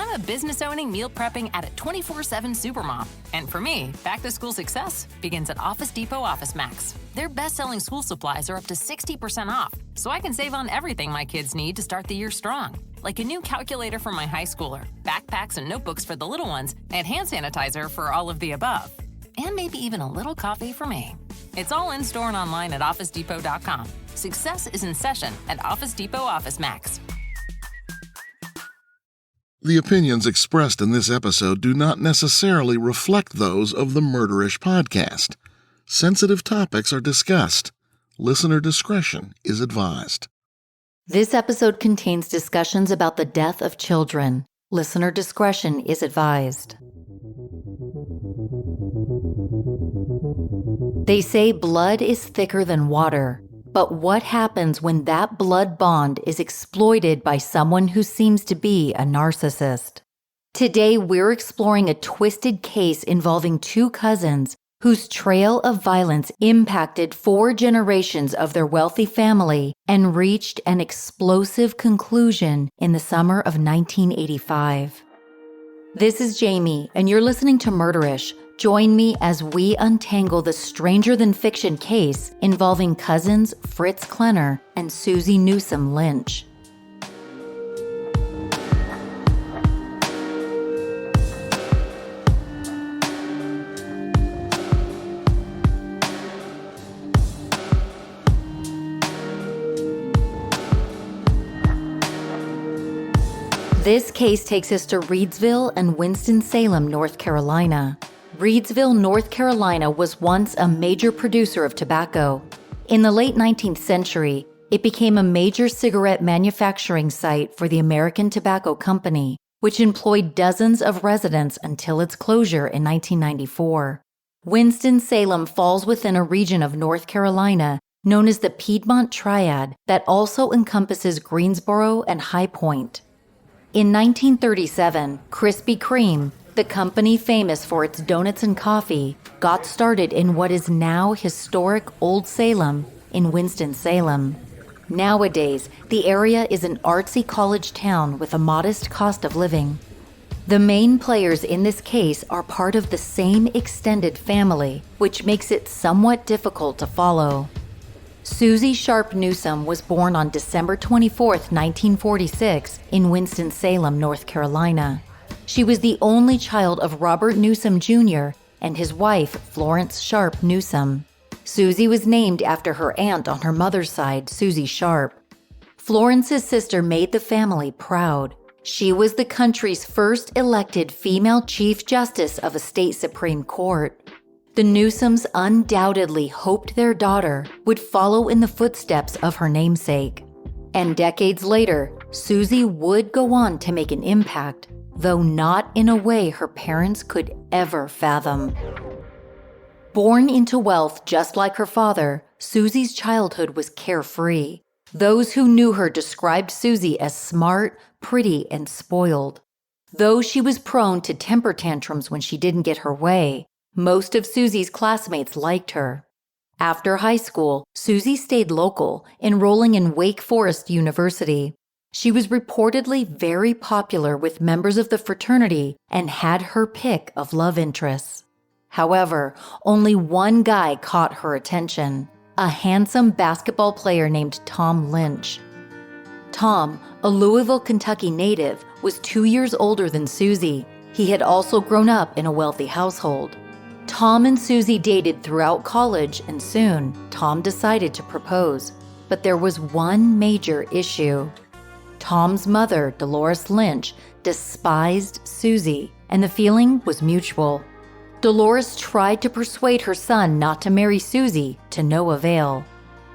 I'm a business-owning, meal-prepping, at it 24/7 supermom. And for me, back-to-school success begins at Office Depot Office Max. Their best-selling school supplies are up to 60% off, so I can save on everything my kids need to start the year strong. Like a new calculator for my high schooler, backpacks and notebooks for the little ones, and hand sanitizer for all of the above. And maybe even a little coffee for me. It's all in-store and online at OfficeDepot.com. Success is in session at Office Depot Office Max. The opinions expressed in this episode do not necessarily reflect those of the Murderish podcast. Sensitive topics are discussed. Listener discretion is advised. This episode contains discussions about the death of children. Listener discretion is advised. They say blood is thicker than water, but what happens when that blood bond is exploited by someone who seems to be a narcissist? Today, we're exploring a twisted case involving two cousins whose trail of violence impacted 4 generations of their wealthy family and reached an explosive conclusion in the summer of 1985. This is Jami, and you're listening to Murderish. Join me as we untangle the stranger-than-fiction case involving cousins Fritz Klenner and Susie Newsom Lynch. This case takes us to Reidsville and Winston-Salem, North Carolina. Reidsville, North Carolina was once a major producer of tobacco. In the late 19th century, it became a major cigarette manufacturing site for the American Tobacco Company, which employed dozens of residents until its closure in 1994. Winston-Salem falls within a region of North Carolina known as the Piedmont Triad that also encompasses Greensboro and High Point. In 1937, Krispy Kreme, the company famous for its donuts and coffee, got started in what is now historic Old Salem in Winston-Salem. Nowadays, the area is an artsy college town with a modest cost of living. The main players in this case are part of the same extended family, which makes it somewhat difficult to follow. Susie Sharp Newsom was born on December 24, 1946, in Winston-Salem, North Carolina. She was the only child of Robert Newsom Jr. and his wife, Florence Sharp Newsom. Susie was named after her aunt on her mother's side, Susie Sharp. Florence's sister made the family proud. She was the country's first elected female Chief Justice of a state Supreme Court. The Newsoms undoubtedly hoped their daughter would follow in the footsteps of her namesake. And decades later, Susie would go on to make an impact, though not in a way her parents could ever fathom. Born into wealth just like her father, Susie's childhood was carefree. Those who knew her described Susie as smart, pretty, and spoiled. Though she was prone to temper tantrums when she didn't get her way, most of Susie's classmates liked her. After high school, Susie stayed local, enrolling in Wake Forest University. She was reportedly very popular with members of the fraternity and had her pick of love interests. However, only one guy caught her attention, a handsome basketball player named Tom Lynch. Tom, a Louisville, Kentucky native, was 2 years older than Susie. He had also grown up in a wealthy household. Tom and Susie dated throughout college, and soon, Tom decided to propose. But there was one major issue. Tom's mother, Dolores Lynch, despised Susie, and the feeling was mutual. Dolores tried to persuade her son not to marry Susie, to no avail.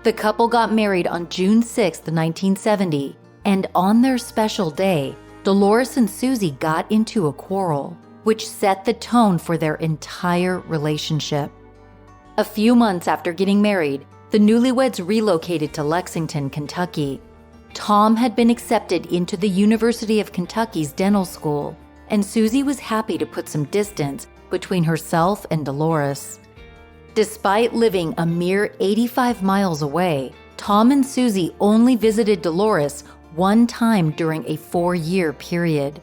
The couple got married on June 6, 1970, and on their special day, Dolores and Susie got into a quarrel, which set the tone for their entire relationship. A few months after getting married, the newlyweds relocated to Lexington, Kentucky. Tom had been accepted into the University of Kentucky's dental school, and Susie was happy to put some distance between herself and Dolores. Despite living a mere 85 miles away, Tom and Susie only visited Dolores one time during a 4-year period.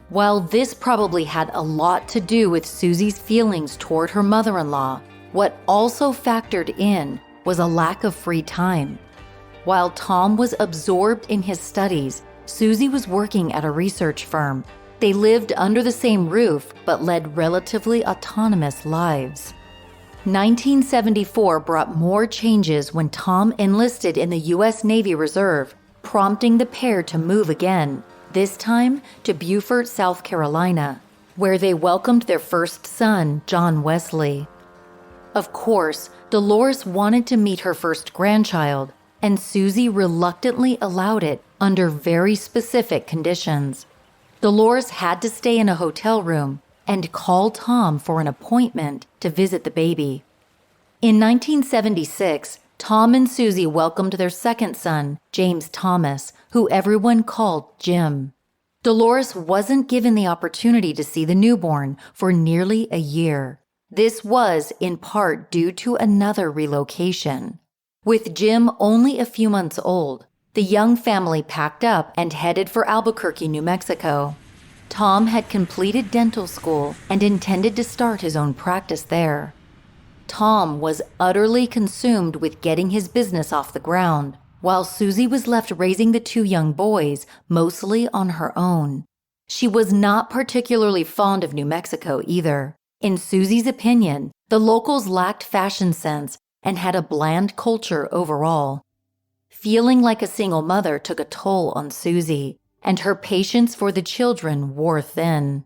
While this probably had a lot to do with Susie's feelings toward her mother-in-law, what also factored in was a lack of free time. While Tom was absorbed in his studies, Susie was working at a research firm. They lived under the same roof but led relatively autonomous lives. 1974 brought more changes when Tom enlisted in the U.S. Navy Reserve, prompting the pair to move again, this time to Beaufort, South Carolina, where they welcomed their first son, John Wesley. Of course, Dolores wanted to meet her first grandchild, and Susie reluctantly allowed it under very specific conditions. Dolores had to stay in a hotel room and call Tom for an appointment to visit the baby. In 1976, Tom and Susie welcomed their second son, James Thomas, who everyone called Jim. Dolores wasn't given the opportunity to see the newborn for nearly a year. This was in part due to another relocation. With Jim only a few months old, the young family packed up and headed for Albuquerque, New Mexico. Tom had completed dental school and intended to start his own practice there. Tom was utterly consumed with getting his business off the ground, while Susie was left raising the two young boys, mostly on her own. She was not particularly fond of New Mexico either. In Susie's opinion, the locals lacked fashion sense and had a bland culture overall. Feeling like a single mother took a toll on Susie, and her patience for the children wore thin.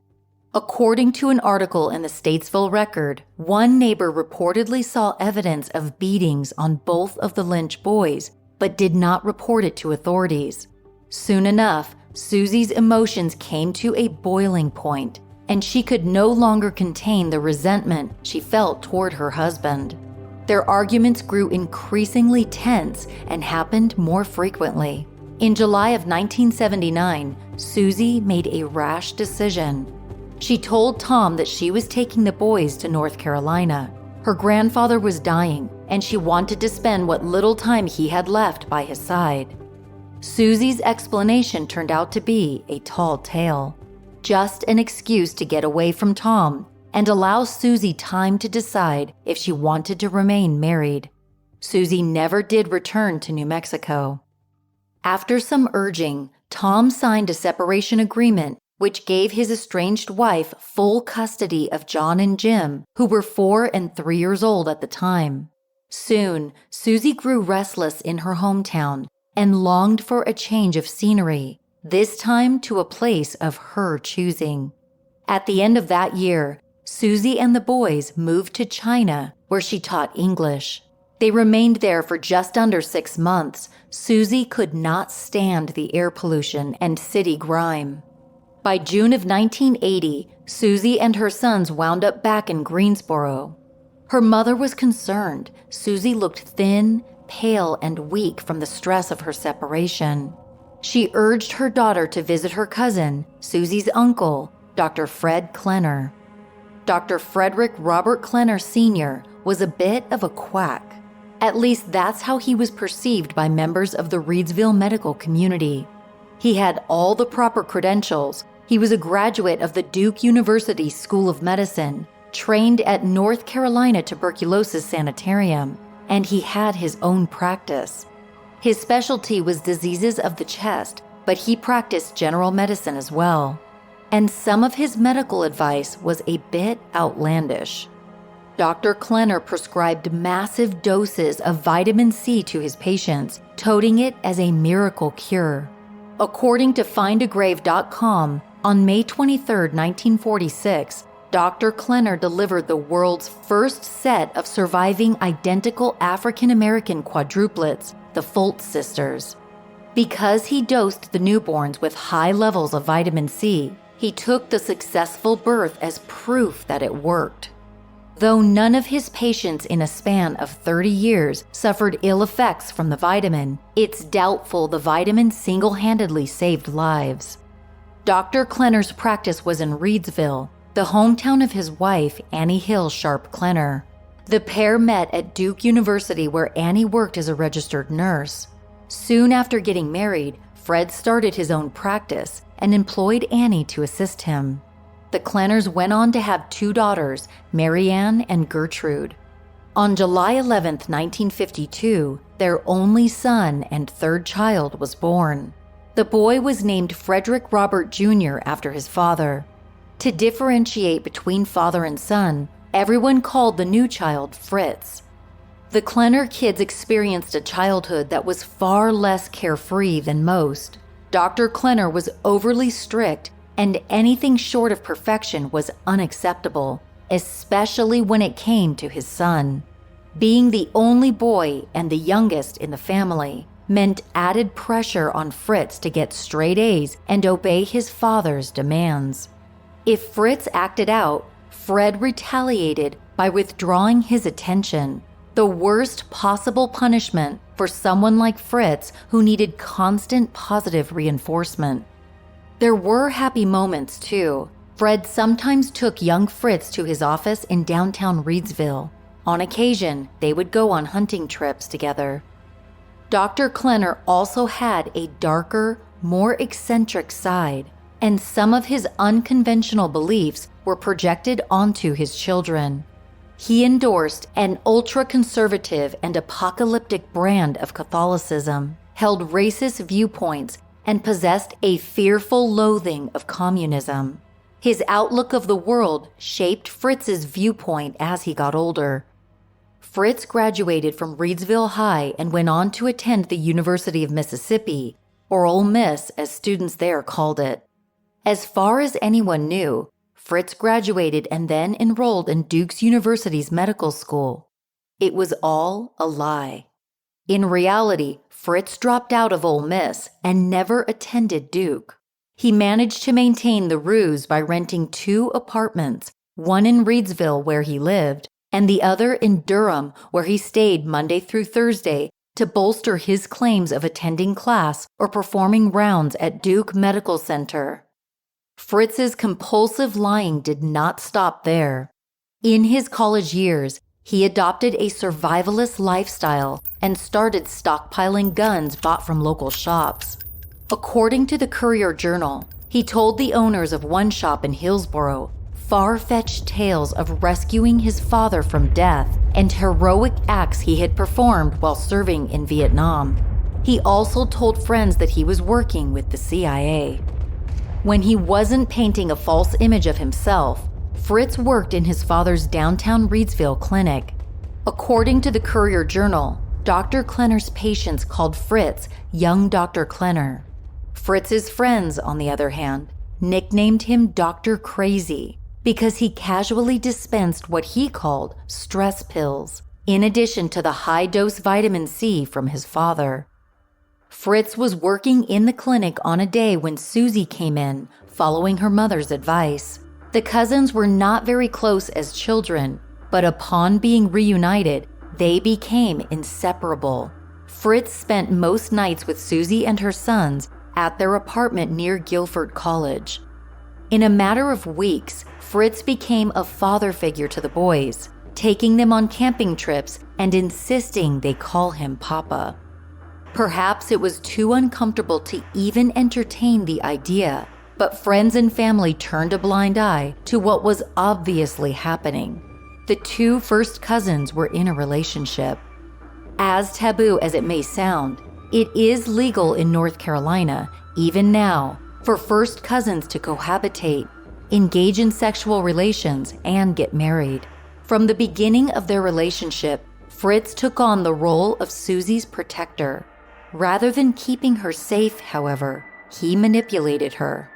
According to an article in the Statesville Record, one neighbor reportedly saw evidence of beatings on both of the Lynch boys, but did not report it to authorities. Soon enough, Susie's emotions came to a boiling point, and she could no longer contain the resentment she felt toward her husband. Their arguments grew increasingly tense and happened more frequently. In July of 1979, Susie made a rash decision. She told Tom that she was taking the boys to North Carolina. Her grandfather was dying, and she wanted to spend what little time he had left by his side. Susie's explanation turned out to be a tall tale, just an excuse to get away from Tom and allow Susie time to decide if she wanted to remain married. Susie never did return to New Mexico. After some urging, Tom signed a separation agreement which gave his estranged wife full custody of John and Jim, who were 4 and 3 years old at the time. Soon, Susie grew restless in her hometown and longed for a change of scenery, this time to a place of her choosing. At the end of that year, Susie and the boys moved to China, where she taught English. They remained there for just under 6 months. Susie could not stand the air pollution and city grime. By June of 1980, Susie and her sons wound up back in Greensboro. Her mother was concerned. Susie looked thin, pale, and weak from the stress of her separation. She urged her daughter to visit her cousin, Susie's uncle, Dr. Fred Klenner. Dr. Frederick Robert Klenner Sr. was a bit of a quack. At least that's how he was perceived by members of the Reidsville medical community. He had all the proper credentials. He was a graduate of the Duke University School of Medicine, trained at North Carolina Tuberculosis Sanitarium, and he had his own practice. His specialty was diseases of the chest, but he practiced general medicine as well. And some of his medical advice was a bit outlandish. Dr. Klenner prescribed massive doses of vitamin C to his patients, touting it as a miracle cure. According to findagrave.com, on May 23, 1946, Dr. Klenner delivered the world's first set of surviving identical African-American quadruplets, the Fultz sisters. Because he dosed the newborns with high levels of vitamin C, he took the successful birth as proof that it worked. Though none of his patients in a span of 30 years suffered ill effects from the vitamin, it's doubtful the vitamin single-handedly saved lives. Dr. Klenner's practice was in Reidsville, the hometown of his wife, Annie Hill Sharp Klenner. The pair met at Duke University, where Annie worked as a registered nurse. Soon after getting married, Fred started his own practice and employed Annie to assist him. The Klenners went on to have 2 daughters, Marianne and Gertrude. On July 11, 1952, their only son and 3rd child was born. The boy was named Frederick Robert Jr. after his father. To differentiate between father and son, everyone called the new child Fritz. The Klenner kids experienced a childhood that was far less carefree than most. Dr. Klenner was overly strict, and anything short of perfection was unacceptable, especially when it came to his son. Being the only boy and the youngest in the family meant added pressure on Fritz to get straight A's and obey his father's demands. If Fritz acted out, Fred retaliated by withdrawing his attention, the worst possible punishment for someone like Fritz who needed constant positive reinforcement. There were happy moments too. Fred sometimes took young Fritz to his office in downtown Reidsville. On occasion, they would go on hunting trips together. Dr. Klenner also had a darker, more eccentric side, and some of his unconventional beliefs were projected onto his children. He endorsed an ultra-conservative and apocalyptic brand of Catholicism, held racist viewpoints, and possessed a fearful loathing of communism. His outlook of the world shaped Fritz's viewpoint as he got older. Fritz graduated from Reidsville High and went on to attend the University of Mississippi, or Ole Miss as students there called it. As far as anyone knew, Fritz graduated and then enrolled in Duke's University's medical school. It was all a lie. In reality, Fritz dropped out of Ole Miss and never attended Duke. He managed to maintain the ruse by renting 2 apartments, one in Reidsville where he lived, and the other in Durham where he stayed Monday through Thursday to bolster his claims of attending class or performing rounds at Duke Medical Center. Fritz's compulsive lying did not stop there. In his college years, he adopted a survivalist lifestyle and started stockpiling guns bought from local shops. According to the Courier-Journal, he told the owners of one shop in Hillsboro far-fetched tales of rescuing his father from death and heroic acts he had performed while serving in Vietnam. He also told friends that he was working with the CIA. When he wasn't painting a false image of himself, Fritz worked in his father's downtown Reidsville clinic. According to the Courier-Journal, Dr. Klenner's patients called Fritz young Dr. Klenner. Fritz's friends, on the other hand, nicknamed him Dr. Crazy because he casually dispensed what he called stress pills, in addition to the high-dose vitamin C from his father. Fritz was working in the clinic on a day when Susie came in, following her mother's advice. The cousins were not very close as children, but upon being reunited, they became inseparable. Fritz spent most nights with Susie and her sons at their apartment near Guilford College. In a matter of weeks, Fritz became a father figure to the boys, taking them on camping trips and insisting they call him Papa. Perhaps it was too uncomfortable to even entertain the idea, but friends and family turned a blind eye to what was obviously happening. The 2 first cousins were in a relationship. As taboo as it may sound, it is legal in North Carolina, even now, for first cousins to cohabitate, engage in sexual relations, and get married. From the beginning of their relationship, Fritz took on the role of Susie's protector. Rather than keeping her safe, however, he manipulated her.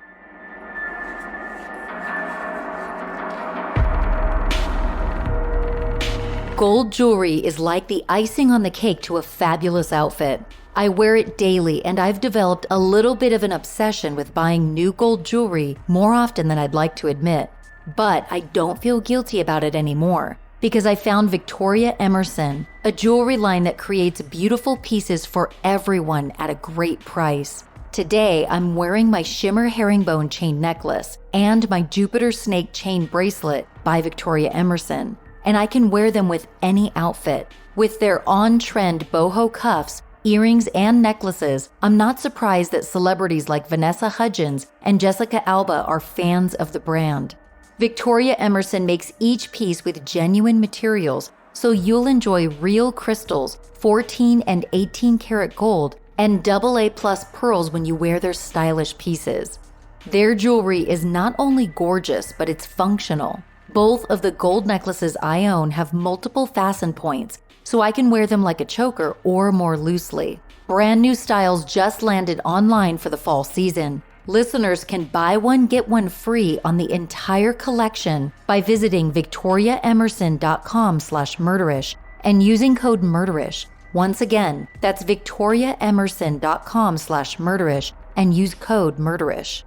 Gold jewelry is like the icing on the cake to a fabulous outfit. I wear it daily, and I've developed a little bit of an obsession with buying new gold jewelry more often than I'd like to admit. But I don't feel guilty about it anymore, because I found Victoria Emerson, a jewelry line that creates beautiful pieces for everyone at a great price. Today, I'm wearing my shimmer herringbone chain necklace and my Jupiter snake chain bracelet by Victoria Emerson, and I can wear them with any outfit. With their on-trend boho cuffs, earrings, and necklaces, I'm not surprised that celebrities like Vanessa Hudgens and Jessica Alba are fans of the brand. Victoria Emerson makes each piece with genuine materials, so you'll enjoy real crystals, 14 and 18 karat gold, and AA+ pearls when you wear their stylish pieces. Their jewelry is not only gorgeous, but it's functional. Both of the gold necklaces I own have multiple fasten points, so I can wear them like a choker or more loosely. Brand new styles just landed online for the fall season. Listeners can buy one, get one free on the entire collection by visiting victoriaemerson.com/murderish and using code MURDERISH. Once again, that's victoriaemerson.com/murderish and use code MURDERISH.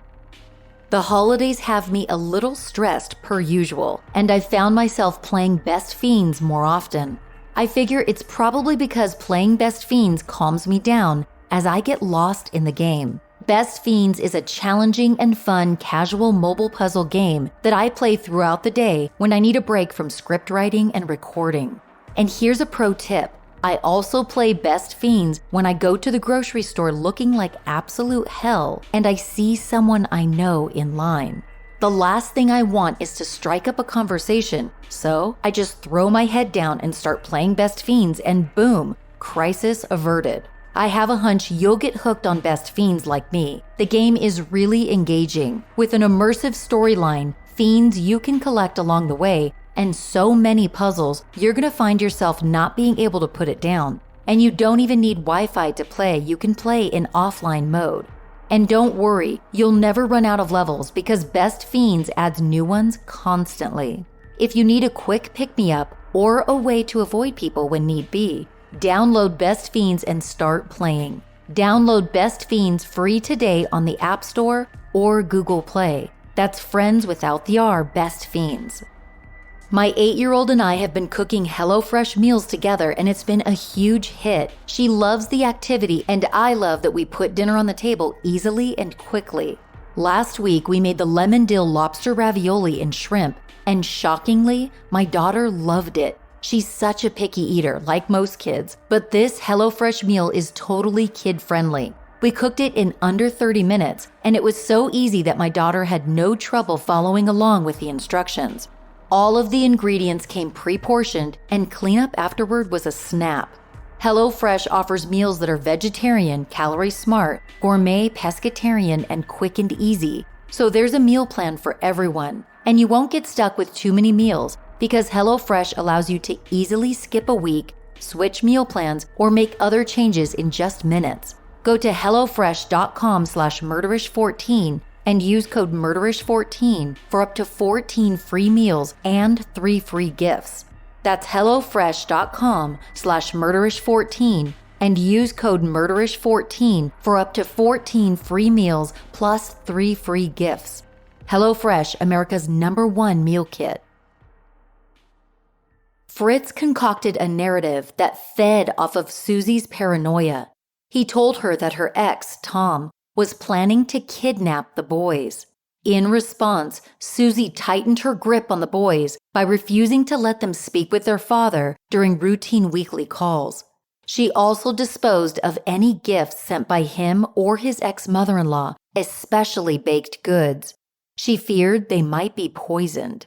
The holidays have me a little stressed per usual, and I've found myself playing Best Fiends more often. I figure it's probably because playing Best Fiends calms me down as I get lost in the game. Best Fiends is a challenging and fun casual mobile puzzle game that I play throughout the day when I need a break from script writing and recording. And here's a pro tip. I also play Best Fiends when I go to the grocery store looking like absolute hell and I see someone I know in line. The last thing I want is to strike up a conversation, so I just throw my head down and start playing Best Fiends and boom, crisis averted. I have a hunch you'll get hooked on Best Fiends like me. The game is really engaging, with an immersive storyline, fiends you can collect along the way, and so many puzzles, you're gonna find yourself not being able to put it down. And you don't even need Wi-Fi to play, you can play in offline mode. And don't worry, you'll never run out of levels because Best Fiends adds new ones constantly. If you need a quick pick-me-up or a way to avoid people when need be, download Best Fiends and start playing. Download Best Fiends free today on the App Store or Google Play. That's friends without the R, Best Fiends. My 8-year-old and I have been cooking HelloFresh meals together and it's been a huge hit. She loves the activity and I love that we put dinner on the table easily and quickly. Last week we made the lemon dill lobster ravioli and shrimp, and shockingly, my daughter loved it. She's such a picky eater, like most kids, but this HelloFresh meal is totally kid-friendly. We cooked it in under 30 minutes, and it was so easy that my daughter had no trouble following along with the instructions. All of the ingredients came pre-portioned, and cleanup afterward was a snap. HelloFresh offers meals that are vegetarian, calorie-smart, gourmet, pescatarian, and quick and easy. So there's a meal plan for everyone, and you won't get stuck with too many meals, because HelloFresh allows you to easily skip a week, switch meal plans, or make other changes in just minutes. Go to hellofresh.com/murderish14 and use code MURDERISH14 for up to 14 free meals and 3 free gifts. That's hellofresh.com/murderish14 and use code MURDERISH14 for up to 14 free meals plus 3 free gifts. HelloFresh, America's #1 meal kit. Fritz concocted a narrative that fed off of Susie's paranoia. He told her that her ex, Tom, was planning to kidnap the boys. In response, Susie tightened her grip on the boys by refusing to let them speak with their father during routine weekly calls. She also disposed of any gifts sent by him or his ex-mother-in-law, especially baked goods. She feared they might be poisoned.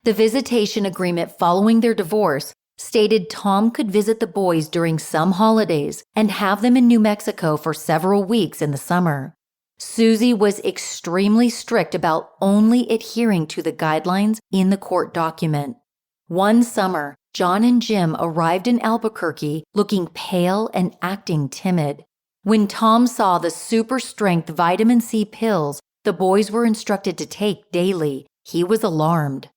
The visitation agreement following their divorce stated Tom could visit the boys during some holidays and have them in New Mexico for several weeks in the summer. Susie was extremely strict about only adhering to the guidelines in the court document. One summer, John and Jim arrived in Albuquerque looking pale and acting timid. When Tom saw the super-strength vitamin C pills the boys were instructed to take daily, he was alarmed.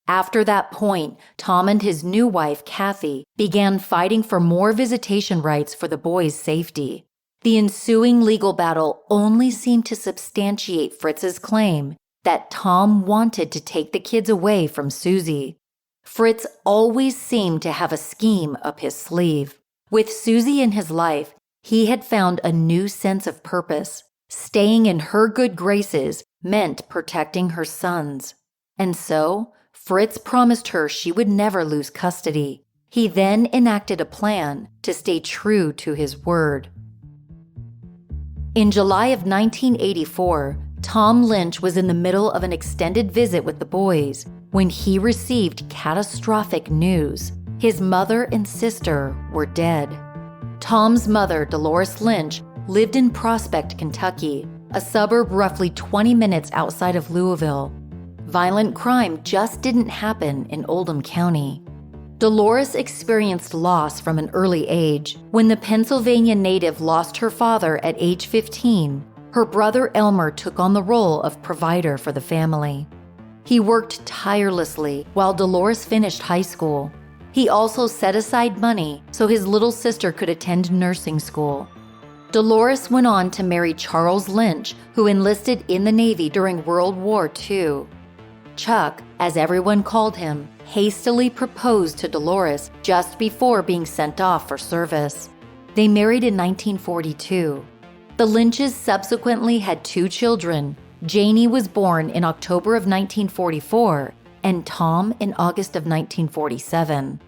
After that point, Tom and his new wife, Kathy, began fighting for more visitation rights for the boys' safety. The ensuing legal battle only seemed to substantiate Fritz's claim that Tom wanted to take the kids away from Susie. Fritz always seemed to have a scheme up his sleeve. With Susie in his life, he had found a new sense of purpose. Staying in her good graces meant protecting her sons. And so, Fritz promised her she would never lose custody. He then enacted a plan to stay true to his word. In July of 1984, Tom Lynch was in the middle of an extended visit with the boys when he received catastrophic news. His mother and sister were dead. Tom's mother, Dolores Lynch, lived in Prospect, Kentucky, a suburb roughly 20 minutes outside of Louisville. Violent crime just didn't happen in Oldham County. Dolores experienced loss from an early age. When the Pennsylvania native lost her father at age 15, her brother Elmer took on the role of provider for the family. He worked tirelessly while Dolores finished high school. He also set aside money so his little sister could attend nursing school. Dolores went on to marry Charles Lynch, who enlisted in the Navy during World War II. Chuck, as everyone called him, hastily proposed to Dolores just before being sent off for service. They married in 1942. The Lynches subsequently had 2 children. Jami was born in October of 1944 and Tom in August of 1947.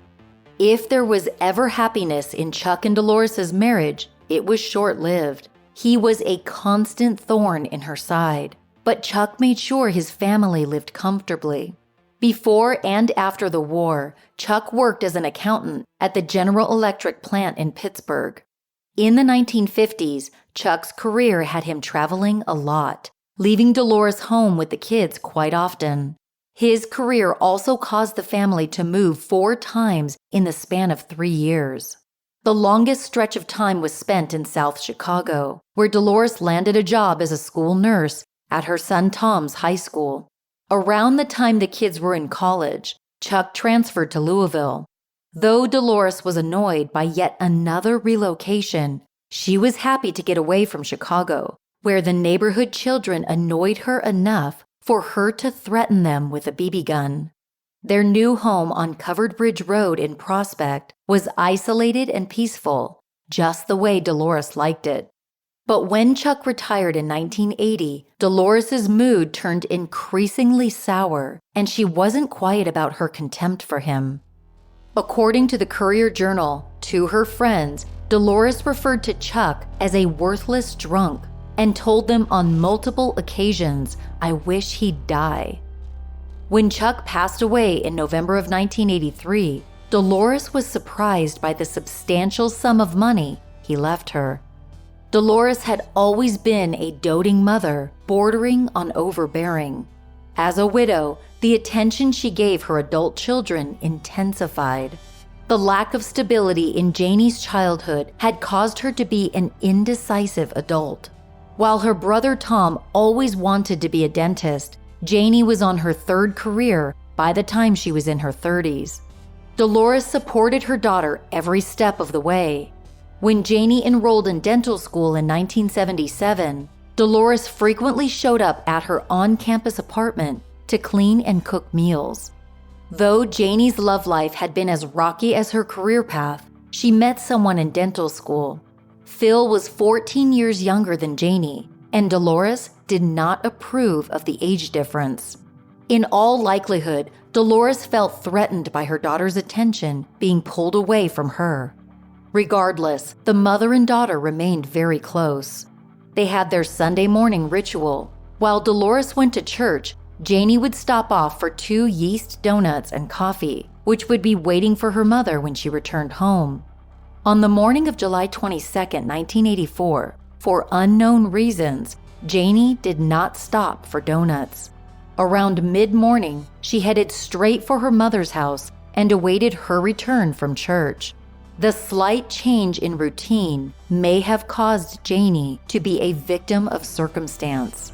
If there was ever happiness in Chuck and Dolores' marriage, it was short-lived. He was a constant thorn in her side, but Chuck made sure his family lived comfortably. Before and after the war, Chuck worked as an accountant at the General Electric plant in Pittsburgh. In the 1950s, Chuck's career had him traveling a lot, leaving Dolores home with the kids quite often. His career also caused the family to move 4 times in the span of 3 years. The longest stretch of time was spent in South Chicago, where Dolores landed a job as a school nurse at her son Tom's high school. Around the time the kids were in college, Chuck transferred to Louisville. Though Dolores was annoyed by yet another relocation, she was happy to get away from Chicago, where the neighborhood children annoyed her enough for her to threaten them with a BB gun. Their new home on Covered Bridge Road in Prospect was isolated and peaceful, just the way Dolores liked it. But when Chuck retired in 1980, Dolores' mood turned increasingly sour, and she wasn't quiet about her contempt for him. According to the Courier-Journal, to her friends, Dolores referred to Chuck as a worthless drunk and told them on multiple occasions, "I wish he'd die." When Chuck passed away in November of 1983, Dolores was surprised by the substantial sum of money he left her. Dolores had always been a doting mother, bordering on overbearing. As a widow, the attention she gave her adult children intensified. The lack of stability in Janie's childhood had caused her to be an indecisive adult. While her brother Tom always wanted to be a dentist, Janie was on her 3rd career by the time she was in her 30s. Dolores supported her daughter every step of the way. When Janie enrolled in dental school in 1977, Dolores frequently showed up at her on-campus apartment to clean and cook meals. Though Janie's love life had been as rocky as her career path, she met someone in dental school. Phil was 14 years younger than Janie, and Dolores did not approve of the age difference. In all likelihood, Dolores felt threatened by her daughter's attention being pulled away from her. Regardless, the mother and daughter remained very close. They had their Sunday morning ritual. While Dolores went to church, Janie would stop off for 2 yeast donuts and coffee, which would be waiting for her mother when she returned home. On the morning of July 22, 1984, for unknown reasons, Janie did not stop for donuts. Around mid-morning, she headed straight for her mother's house and awaited her return from church. The slight change in routine may have caused Janie to be a victim of circumstance.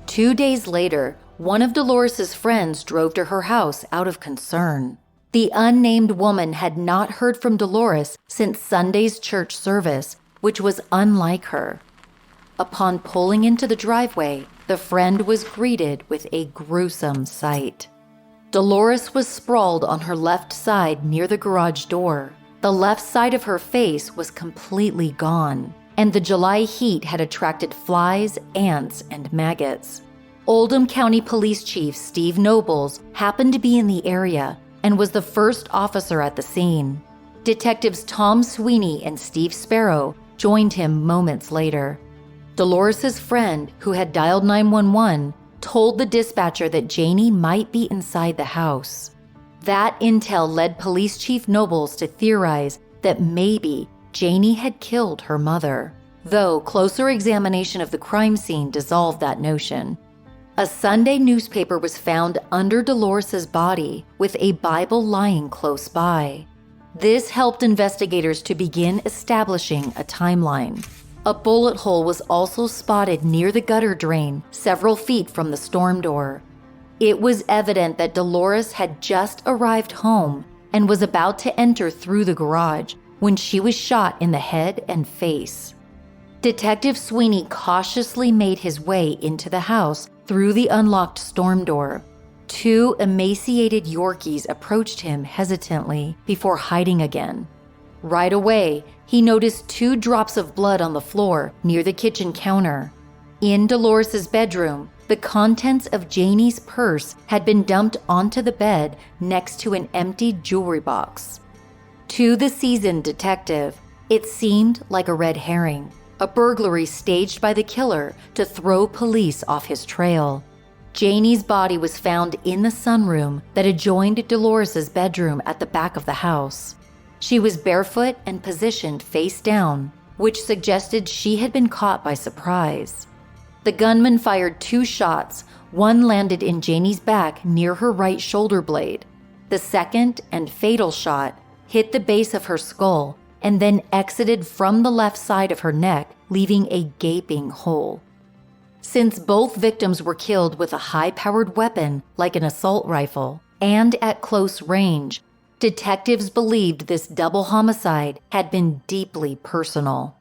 2 days later, one of Dolores' friends drove to her house out of concern. The unnamed woman had not heard from Dolores since Sunday's church service, which was unlike her. Upon pulling into the driveway, the friend was greeted with a gruesome sight. Dolores was sprawled on her left side near the garage door. The left side of her face was completely gone, and the July heat had attracted flies, ants, and maggots. Oldham County Police Chief Steve Nobles happened to be in the area and was the first officer at the scene. Detectives Tom Sweeney and Steve Sparrow joined him moments later. Dolores' friend, who had dialed 911, told the dispatcher that Janie might be inside the house. That intel led Police Chief Nobles to theorize that maybe Janie had killed her mother, though closer examination of the crime scene dissolved that notion. A Sunday newspaper was found under Dolores' body with a Bible lying close by. This helped investigators to begin establishing a timeline. A bullet hole was also spotted near the gutter drain, several feet from the storm door. It was evident that Dolores had just arrived home and was about to enter through the garage when she was shot in the head and face. Detective Sweeney cautiously made his way into the house through the unlocked storm door. 2 emaciated Yorkies approached him hesitantly before hiding again. Right away, he noticed 2 drops of blood on the floor near the kitchen counter. In Dolores' bedroom, the contents of Janie's purse had been dumped onto the bed next to an empty jewelry box. To the seasoned detective, it seemed like a red herring, a burglary staged by the killer to throw police off his trail. Janie's body was found in the sunroom that adjoined Dolores' bedroom at the back of the house. She was barefoot and positioned face down, which suggested she had been caught by surprise. The gunman fired 2 shots. One landed in Janie's back near her right shoulder blade. The second and fatal shot hit the base of her skull and then exited from the left side of her neck, leaving a gaping hole. Since both victims were killed with a high-powered weapon like an assault rifle and at close range, detectives believed this double homicide had been deeply personal.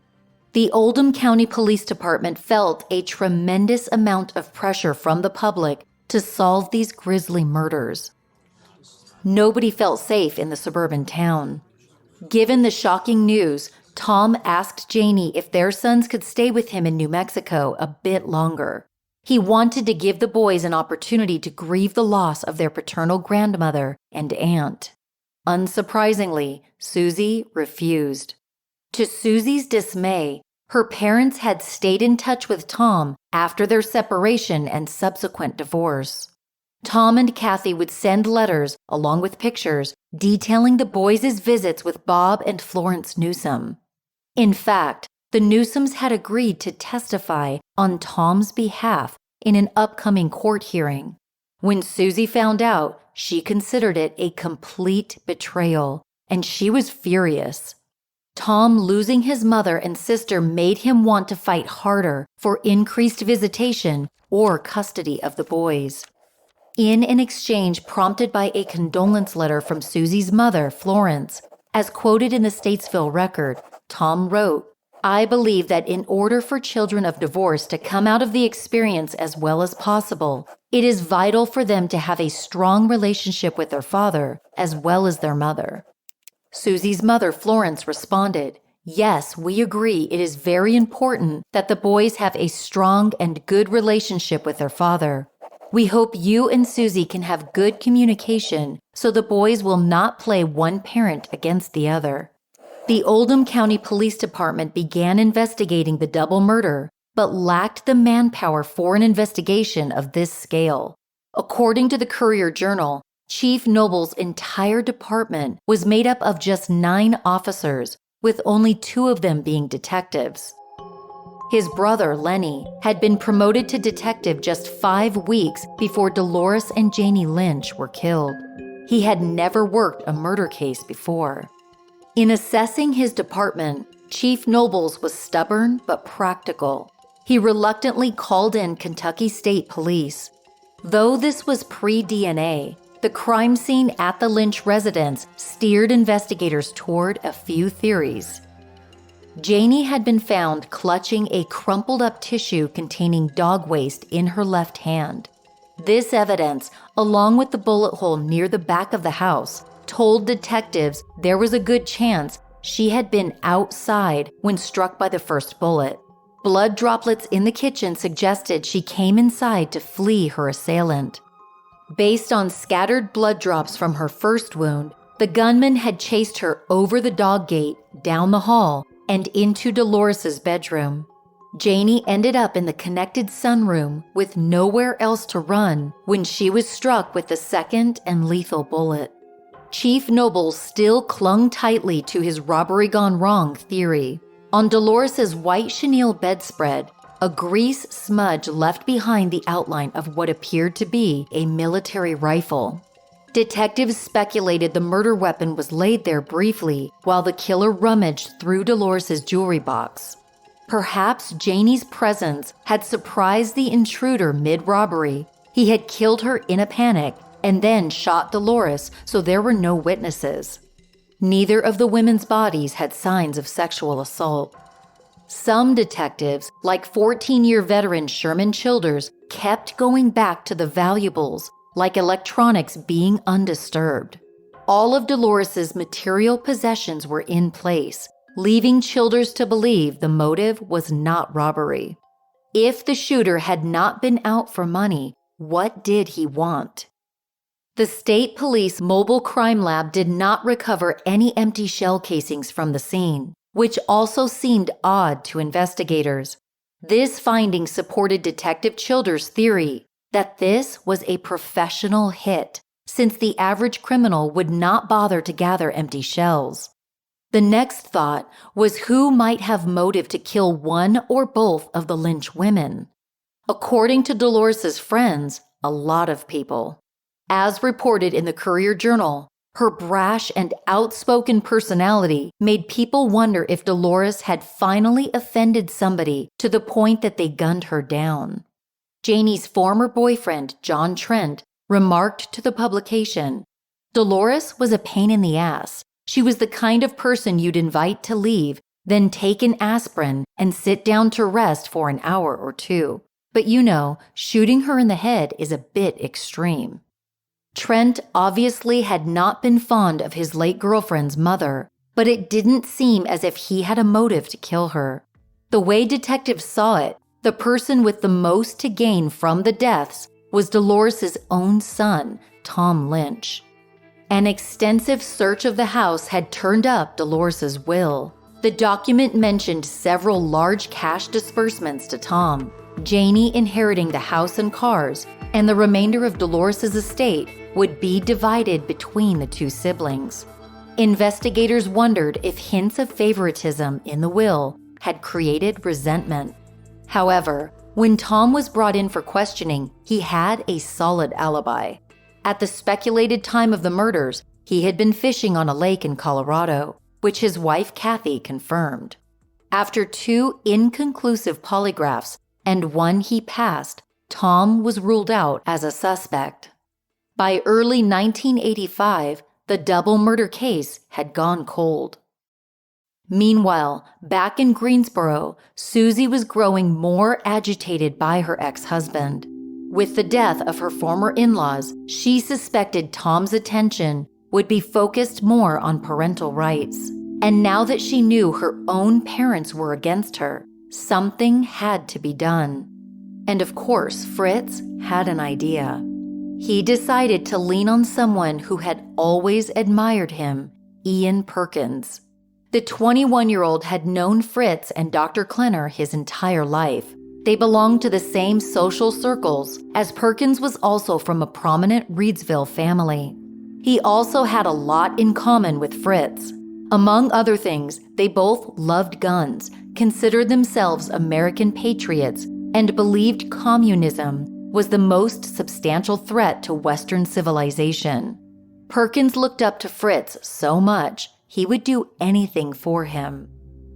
The Oldham County Police Department felt a tremendous amount of pressure from the public to solve these grisly murders. Nobody felt safe in the suburban town. Given the shocking news, Tom asked Janie if their sons could stay with him in New Mexico a bit longer. He wanted to give the boys an opportunity to grieve the loss of their paternal grandmother and aunt. Unsurprisingly, Susie refused. To Susie's dismay, her parents had stayed in touch with Tom after their separation and subsequent divorce. Tom and Kathy would send letters, along with pictures, detailing the boys' visits with Bob and Florence Newsom. In fact, the Newsoms had agreed to testify on Tom's behalf in an upcoming court hearing. When Susie found out, she considered it a complete betrayal, and she was furious. Tom losing his mother and sister made him want to fight harder for increased visitation or custody of the boys. In an exchange prompted by a condolence letter from Susie's mother, Florence, as quoted in the Statesville Record, Tom wrote, "I believe that in order for children of divorce to come out of the experience as well as possible, it is vital for them to have a strong relationship with their father as well as their mother." Susie's mother, Florence, responded, "Yes, we agree it is very important that the boys have a strong and good relationship with their father. We hope you and Susie can have good communication so the boys will not play one parent against the other." The Oldham County Police Department began investigating the double murder, but lacked the manpower for an investigation of this scale. According to the Courier-Journal, Chief Noble's entire department was made up of just 9 officers, with only 2 of them being detectives. His brother, Lenny, had been promoted to detective just 5 weeks before Dolores and Janie Lynch were killed. He had never worked a murder case before. In assessing his department, Chief Nobles was stubborn but practical. He reluctantly called in Kentucky State Police. Though this was pre-DNA, the crime scene at the Lynch residence steered investigators toward a few theories. Janie had been found clutching a crumpled-up tissue containing dog waste in her left hand. This evidence, along with the bullet hole near the back of the house, told detectives there was a good chance she had been outside when struck by the first bullet. Blood droplets in the kitchen suggested she came inside to flee her assailant. Based on scattered blood drops from her first wound, the gunman had chased her over the dog gate, down the hall, and into Dolores' bedroom. Janie ended up in the connected sunroom with nowhere else to run when she was struck with the second and lethal bullet. Chief Noble still clung tightly to his robbery gone wrong theory. On Dolores' white chenille bedspread, a grease smudge left behind the outline of what appeared to be a military rifle. Detectives speculated the murder weapon was laid there briefly while the killer rummaged through Dolores' jewelry box. Perhaps Janie's presence had surprised the intruder mid-robbery. He had killed her in a panic and then shot Dolores so there were no witnesses. Neither of the women's bodies had signs of sexual assault. Some detectives, like 14-year veteran Sherman Childers, kept going back to the valuables, like electronics being undisturbed. All of Dolores' material possessions were in place, leaving Childers to believe the motive was not robbery. If the shooter had not been out for money, what did he want? The state police mobile crime lab did not recover any empty shell casings from the scene, which also seemed odd to investigators. This finding supported Detective Childers' theory that this was a professional hit, since the average criminal would not bother to gather empty shells. The next thought was who might have motive to kill one or both of the Lynch women. According to Dolores' friends, a lot of people. As reported in the Courier-Journal, her brash and outspoken personality made people wonder if Dolores had finally offended somebody to the point that they gunned her down. Janie's former boyfriend, John Trent, remarked to the publication, "Dolores was a pain in the ass. She was the kind of person you'd invite to leave, then take an aspirin and sit down to rest for an hour or two. But shooting her in the head is a bit extreme." Trent obviously had not been fond of his late girlfriend's mother, but it didn't seem as if he had a motive to kill her. The way detectives saw it, the person with the most to gain from the deaths was Dolores' own son, Tom Lynch. An extensive search of the house had turned up Dolores' will. The document mentioned several large cash disbursements to Tom, Janie inheriting the house and cars, and the remainder of Dolores' estate would be divided between the two siblings. Investigators wondered if hints of favoritism in the will had created resentment. However, when Tom was brought in for questioning, he had a solid alibi. At the speculated time of the murders, he had been fishing on a lake in Colorado, which his wife Kathy confirmed. After 2 inconclusive polygraphs and one he passed, Tom was ruled out as a suspect. By early 1985, the double murder case had gone cold. Meanwhile, back in Greensboro, Susie was growing more agitated by her ex-husband. With the death of her former in-laws, she suspected Tom's attention would be focused more on parental rights. And now that she knew her own parents were against her, something had to be done. And of course, Fritz had an idea. He decided to lean on someone who had always admired him, Ian Perkins. The 21-year-old had known Fritz and Dr. Klenner his entire life. They belonged to the same social circles, as Perkins was also from a prominent Reidsville family. He also had a lot in common with Fritz. Among other things, they both loved guns, considered themselves American patriots, and believed communism was the most substantial threat to Western civilization. Perkins looked up to Fritz so much, he would do anything for him.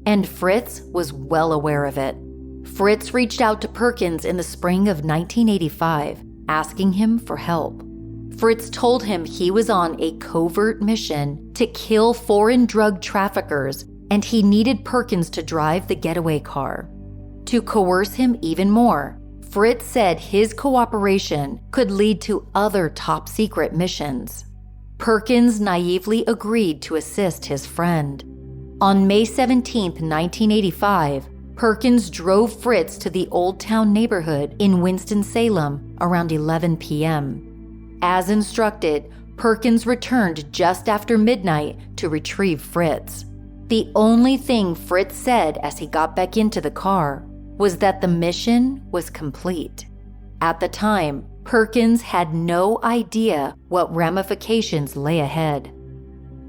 And Fritz was well aware of it. Fritz reached out to Perkins in the spring of 1985, asking him for help. Fritz told him he was on a covert mission to kill foreign drug traffickers, and he needed Perkins to drive the getaway car. To coerce him even more, Fritz said his cooperation could lead to other top-secret missions. Perkins naively agreed to assist his friend. On May 17, 1985, Perkins drove Fritz to the Old Town neighborhood in Winston-Salem around 11 p.m. As instructed, Perkins returned just after midnight to retrieve Fritz. The only thing Fritz said as he got back into the car was that the mission was complete. At the time, Perkins had no idea what ramifications lay ahead.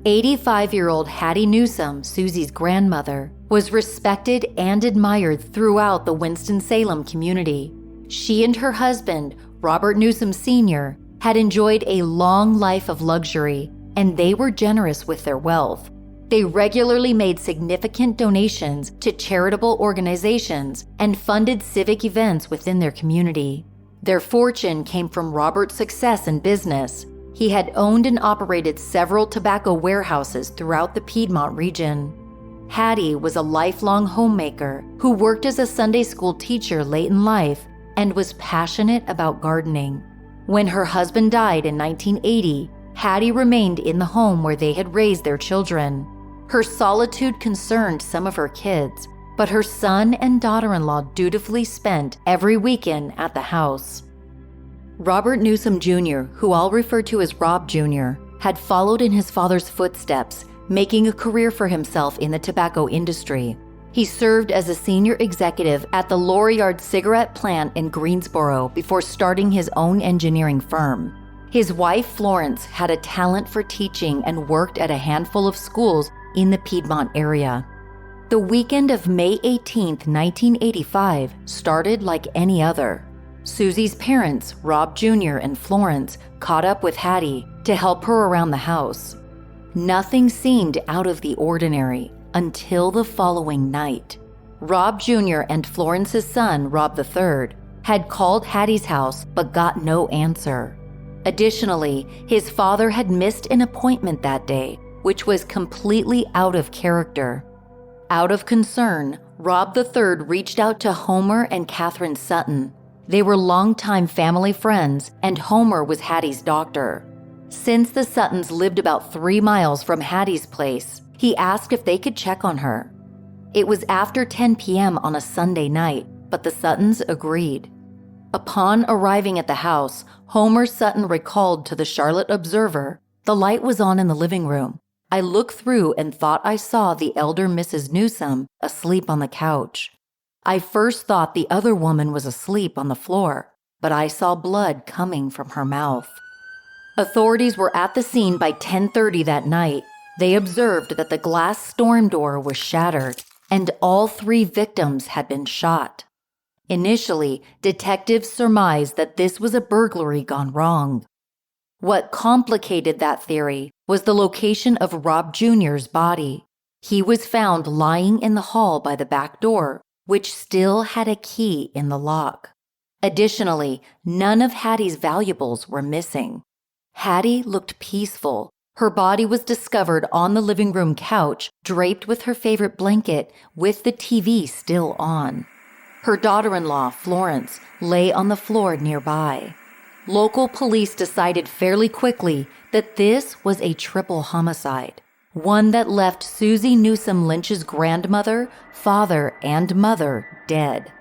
85-year-old Hattie Newsome, Susie's grandmother, was respected and admired throughout the Winston-Salem community. She and her husband, Robert Newsome Sr., had enjoyed a long life of luxury, and they were generous with their wealth. They regularly made significant donations to charitable organizations and funded civic events within their community. Their fortune came from Robert's success in business. He had owned and operated several tobacco warehouses throughout the Piedmont region. Hattie was a lifelong homemaker who worked as a Sunday school teacher late in life and was passionate about gardening. When her husband died in 1980, Hattie remained in the home where they had raised their children. Her solitude concerned some of her kids, but her son and daughter-in-law dutifully spent every weekend at the house. Robert Newsome Jr., who I'll refer to as Rob Jr., had followed in his father's footsteps, making a career for himself in the tobacco industry. He served as a senior executive at the Lorillard cigarette plant in Greensboro before starting his own engineering firm. His wife, Florence, had a talent for teaching and worked at a handful of schools in the Piedmont area. The weekend of May 18, 1985, started like any other. Susie's parents, Rob Jr. and Florence, caught up with Hattie to help her around the house. Nothing seemed out of the ordinary until the following night. Rob Jr. and Florence's son, Rob III, had called Hattie's house but got no answer. Additionally, his father had missed an appointment that day, which was completely out of character. Out of concern, Rob III reached out to Homer and Catherine Sutton. They were longtime family friends, and Homer was Hattie's doctor. Since the Suttons lived about 3 miles from Hattie's place, he asked if they could check on her. It was after 10 p.m. on a Sunday night, but the Suttons agreed. Upon arriving at the house, Homer Sutton recalled to the Charlotte Observer, "The light was on in the living room. I looked through and thought I saw the elder Mrs. Newsome asleep on the couch. I first thought the other woman was asleep on the floor, but I saw blood coming from her mouth." Authorities were at the scene by 10:30 that night. They observed that the glass storm door was shattered, and all 3 victims had been shot. Initially, detectives surmised that this was a burglary gone wrong. What complicated that theory was the location of Rob Jr.'s body. He was found lying in the hall by the back door, which still had a key in the lock. Additionally, none of Hattie's valuables were missing. Hattie looked peaceful. Her body was discovered on the living room couch, draped with her favorite blanket, with the TV still on. Her daughter-in-law, Florence, lay on the floor nearby. Local police decided fairly quickly that this was a triple homicide, one that left Susie Newsome Lynch's grandmother, father, and mother dead.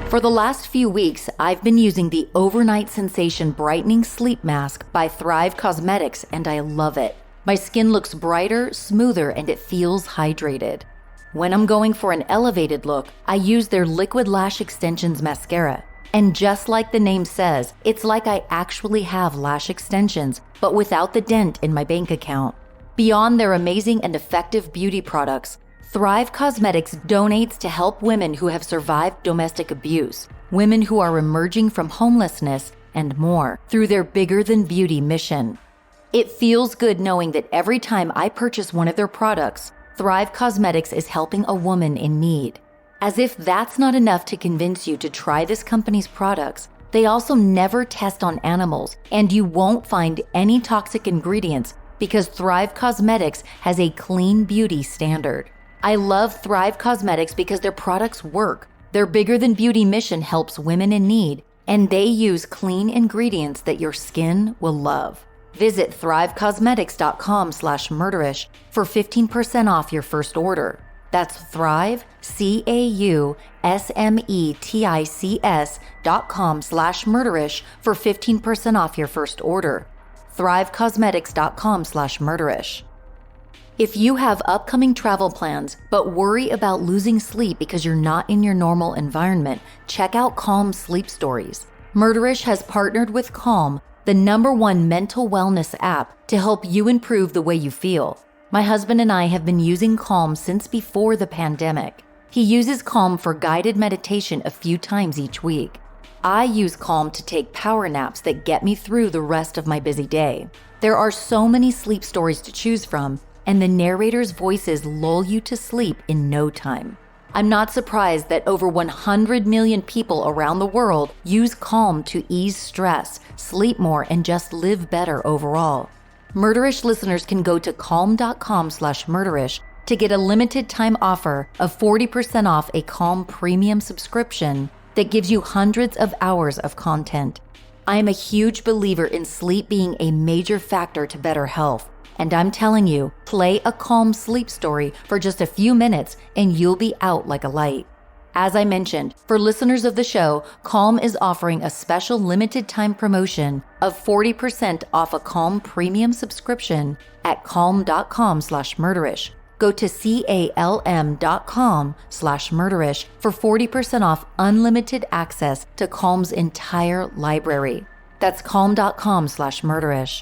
For the last few weeks, I've been using the Overnight Sensation Brightening Sleep Mask by Thrive Cosmetics, and I love it. My skin looks brighter, smoother, and it feels hydrated. When I'm going for an elevated look, I use their Liquid Lash Extensions mascara. And just like the name says, it's like I actually have lash extensions, but without the dent in my bank account. Beyond their amazing and effective beauty products, Thrive Cosmetics donates to help women who have survived domestic abuse, women who are emerging from homelessness, and more through their Bigger Than Beauty mission. It feels good knowing that every time I purchase one of their products, Thrive Cosmetics is helping a woman in need. As if that's not enough to convince you to try this company's products, they also never test on animals, and you won't find any toxic ingredients because Thrive Cosmetics has a clean beauty standard. I love Thrive Cosmetics because their products work. Their Bigger Than Beauty mission helps women in need, and they use clean ingredients that your skin will love. Visit thrivecosmetics.com/murderish for 15% off your first order. That's Thrive, CAUSMETICS.com/murderish for 15% off your first order. ThriveCosmetics.com/murderish. If you have upcoming travel plans but worry about losing sleep because you're not in your normal environment, check out Calm Sleep Stories. Murderish has partnered with Calm, the #1 mental wellness app, to help you improve the way you feel. My husband and I have been using Calm since before the pandemic. He uses Calm for guided meditation a few times each week. I use Calm to take power naps that get me through the rest of my busy day. There are so many sleep stories to choose from, and the narrators' voices lull you to sleep in no time. I'm not surprised that over 100 million people around the world use Calm to ease stress, sleep more, and just live better overall. Murderish listeners can go to calm.com/murderish to get a limited time offer of 40% off a Calm premium subscription that gives you hundreds of hours of content. I am a huge believer in sleep being a major factor to better health. And I'm telling you, play a Calm sleep story for just a few minutes and you'll be out like a light. As I mentioned, for listeners of the show, Calm is offering a special limited time promotion of 40% off a Calm premium subscription at calm.com/murderish. Go to calm.com/murderish for 40% off unlimited access to Calm's entire library. That's calm.com/murderish.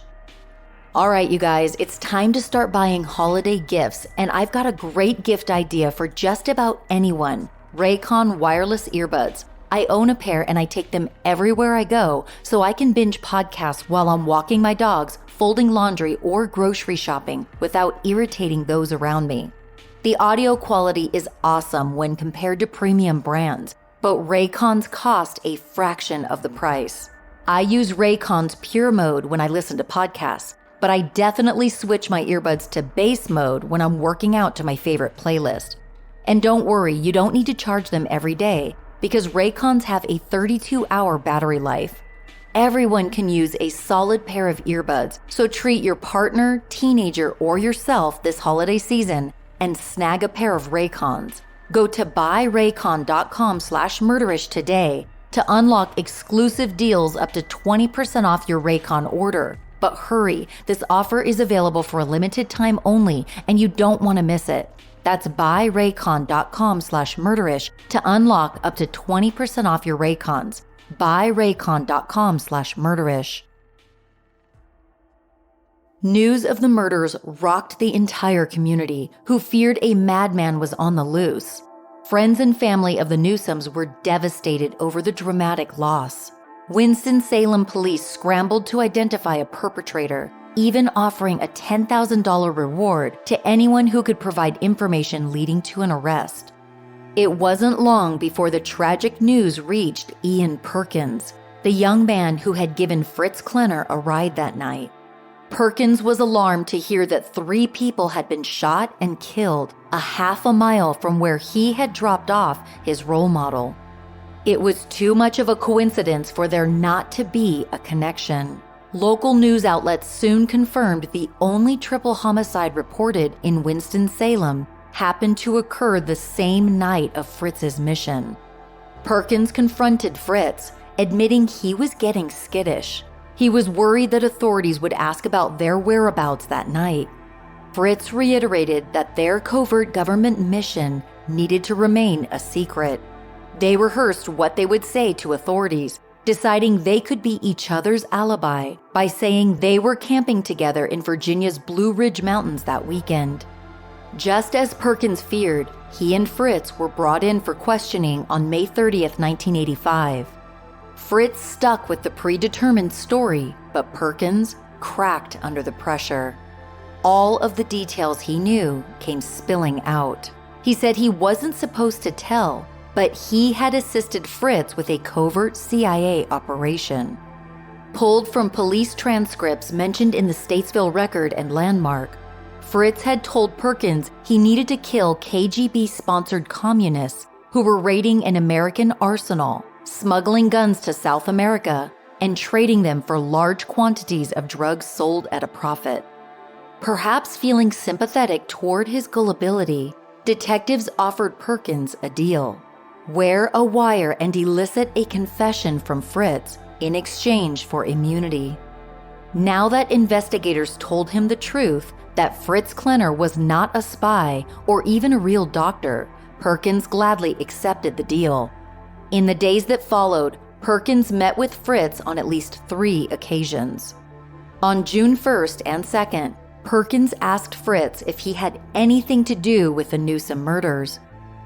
All right, you guys, it's time to start buying holiday gifts, and I've got a great gift idea for just about anyone. Raycon wireless earbuds. I own a pair and I take them everywhere I go so I can binge podcasts while I'm walking my dogs, folding laundry, or grocery shopping without irritating those around me. The audio quality is awesome when compared to premium brands, but Raycons cost a fraction of the price. I use Raycon's Pure Mode when I listen to podcasts, but I definitely switch my earbuds to bass mode when I'm working out to my favorite playlist. And don't worry, you don't need to charge them every day because Raycons have a 32-hour battery life. Everyone can use a solid pair of earbuds, so treat your partner, teenager, or yourself this holiday season and snag a pair of Raycons. Go to buyraycon.com/murderish today to unlock exclusive deals up to 20% off your Raycon order. But hurry, this offer is available for a limited time only, and you don't want to miss it. That's buyraycon.com/murderish to unlock up to 20% off your Raycons. buyraycon.com/murderish. News of the murders rocked the entire community, who feared a madman was on the loose. Friends and family of the Newsomes were devastated over the dramatic loss. Winston-Salem police scrambled to identify a perpetrator, even offering a $10,000 reward to anyone who could provide information leading to an arrest. It wasn't long before the tragic news reached Ian Perkins, the young man who had given Fritz Klenner a ride that night. Perkins was alarmed to hear that 3 people had been shot and killed a half a mile from where he had dropped off his role model. It was too much of a coincidence for there not to be a connection. Local news outlets soon confirmed the only triple homicide reported in Winston-Salem happened to occur the same night of Fritz's mission. Perkins confronted Fritz, admitting he was getting skittish. He was worried that authorities would ask about their whereabouts that night. Fritz reiterated that their covert government mission needed to remain a secret. They rehearsed what they would say to authorities, deciding they could be each other's alibi by saying they were camping together in Virginia's Blue Ridge Mountains that weekend. Just as Perkins feared, he and Fritz were brought in for questioning on May 30th, 1985. Fritz stuck with the predetermined story, but Perkins cracked under the pressure. All of the details he knew came spilling out. He said he wasn't supposed to tell, but he had assisted Fritz with a covert CIA operation. Pulled from police transcripts mentioned in the Statesville Record and Landmark, Fritz had told Perkins he needed to kill KGB-sponsored communists who were raiding an American arsenal, smuggling guns to South America, and trading them for large quantities of drugs sold at a profit. Perhaps feeling sympathetic toward his gullibility, detectives offered Perkins a deal. Wear a wire and elicit a confession from Fritz in exchange for immunity. Now that investigators told him the truth that Fritz Klenner was not a spy or even a real doctor, Perkins gladly accepted the deal. In the days that followed, Perkins met with Fritz on at least 3 occasions. On June 1st and 2nd, Perkins asked Fritz if he had anything to do with the Newsom murders.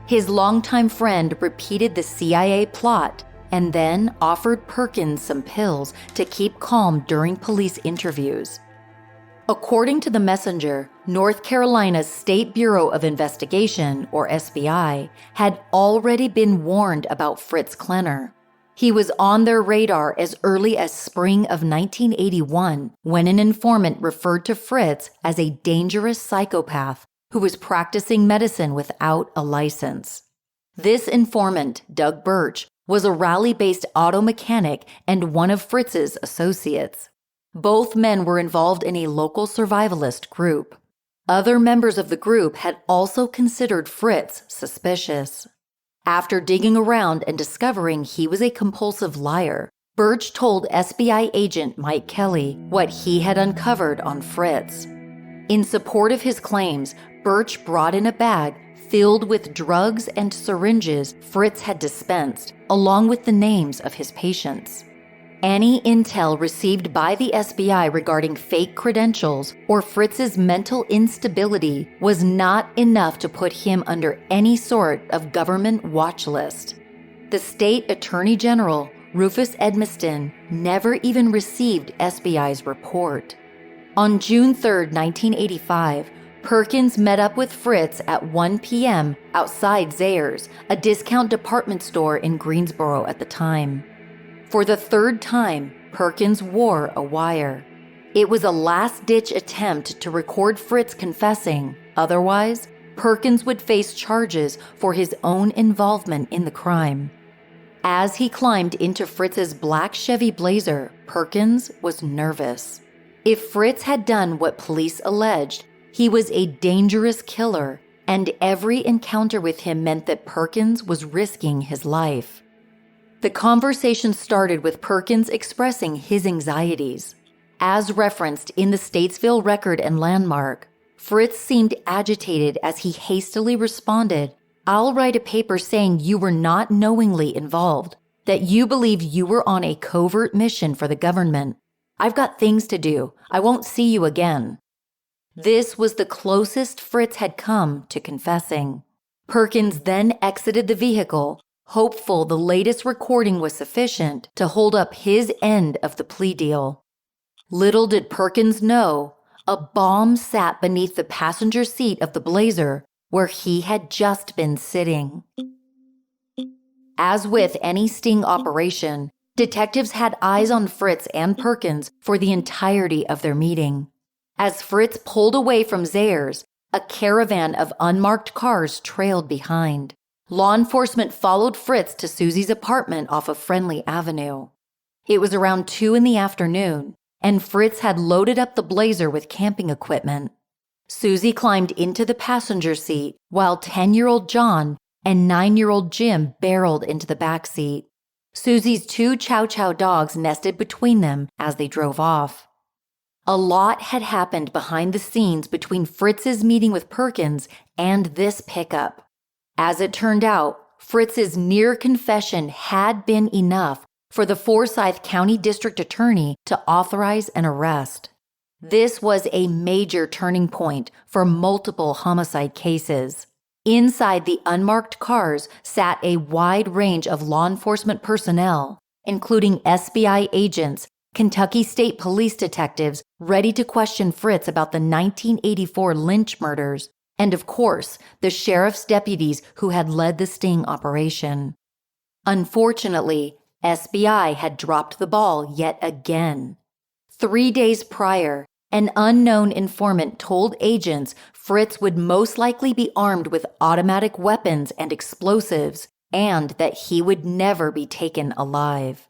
His longtime friend repeated the CIA plot and then offered Perkins some pills to keep calm during police interviews. According to the messenger, North Carolina's State Bureau of Investigation, or SBI, had already been warned about Fritz Klenner. He was on their radar as early as spring of 1981 when an informant referred to Fritz as a dangerous psychopath who was practicing medicine without a license. This informant, Doug Birch, was a Raleigh-based auto mechanic and one of Fritz's associates. Both men were involved in a local survivalist group. Other members of the group had also considered Fritz suspicious. After digging around and discovering he was a compulsive liar, Birch told SBI agent Mike Kelly what he had uncovered on Fritz. In support of his claims, Birch brought in a bag filled with drugs and syringes Fritz had dispensed, along with the names of his patients. Any intel received by the SBI regarding fake credentials or Fritz's mental instability was not enough to put him under any sort of government watch list. The state attorney general, Rufus Edmiston, never even received SBI's report. On June 3, 1985, Perkins met up with Fritz at 1 p.m. outside Zayre's, a discount department store in Greensboro at the time. For the 3rd time, Perkins wore a wire. It was a last-ditch attempt to record Fritz confessing. Otherwise, Perkins would face charges for his own involvement in the crime. As he climbed into Fritz's black Chevy Blazer, Perkins was nervous. If Fritz had done what police alleged, he was a dangerous killer, and every encounter with him meant that Perkins was risking his life. The conversation started with Perkins expressing his anxieties. As referenced in the Statesville Record and Landmark, Fritz seemed agitated as he hastily responded, "I'll write a paper saying you were not knowingly involved, that you believe you were on a covert mission for the government. I've got things to do. I won't see you again." This was the closest Fritz had come to confessing. Perkins then exited the vehicle, hopeful the latest recording was sufficient to hold up his end of the plea deal. Little did Perkins know, a bomb sat beneath the passenger seat of the Blazer where he had just been sitting. As with any sting operation, detectives had eyes on Fritz and Perkins for the entirety of their meeting. As Fritz pulled away from Zayre's, a caravan of unmarked cars trailed behind. Law enforcement followed Fritz to Susie's apartment off of Friendly Avenue. It was around 2 p.m, and Fritz had loaded up the Blazer with camping equipment. Susie climbed into the passenger seat, while 10-year-old John and 9-year-old Jim barreled into the back seat. Susie's 2 Chow Chow dogs nested between them as they drove off. A lot had happened behind the scenes between Fritz's meeting with Perkins and this pickup. As it turned out, Fritz's near confession had been enough for the Forsyth County District Attorney to authorize an arrest. This was a major turning point for multiple homicide cases. Inside the unmarked cars sat a wide range of law enforcement personnel, including SBI agents, Kentucky State Police detectives ready to question Fritz about the 1984 lynch murders, and of course, the sheriff's deputies who had led the sting operation. Unfortunately, SBI had dropped the ball yet again. 3 days prior, an unknown informant told agents Fritz would most likely be armed with automatic weapons and explosives, and that he would never be taken alive.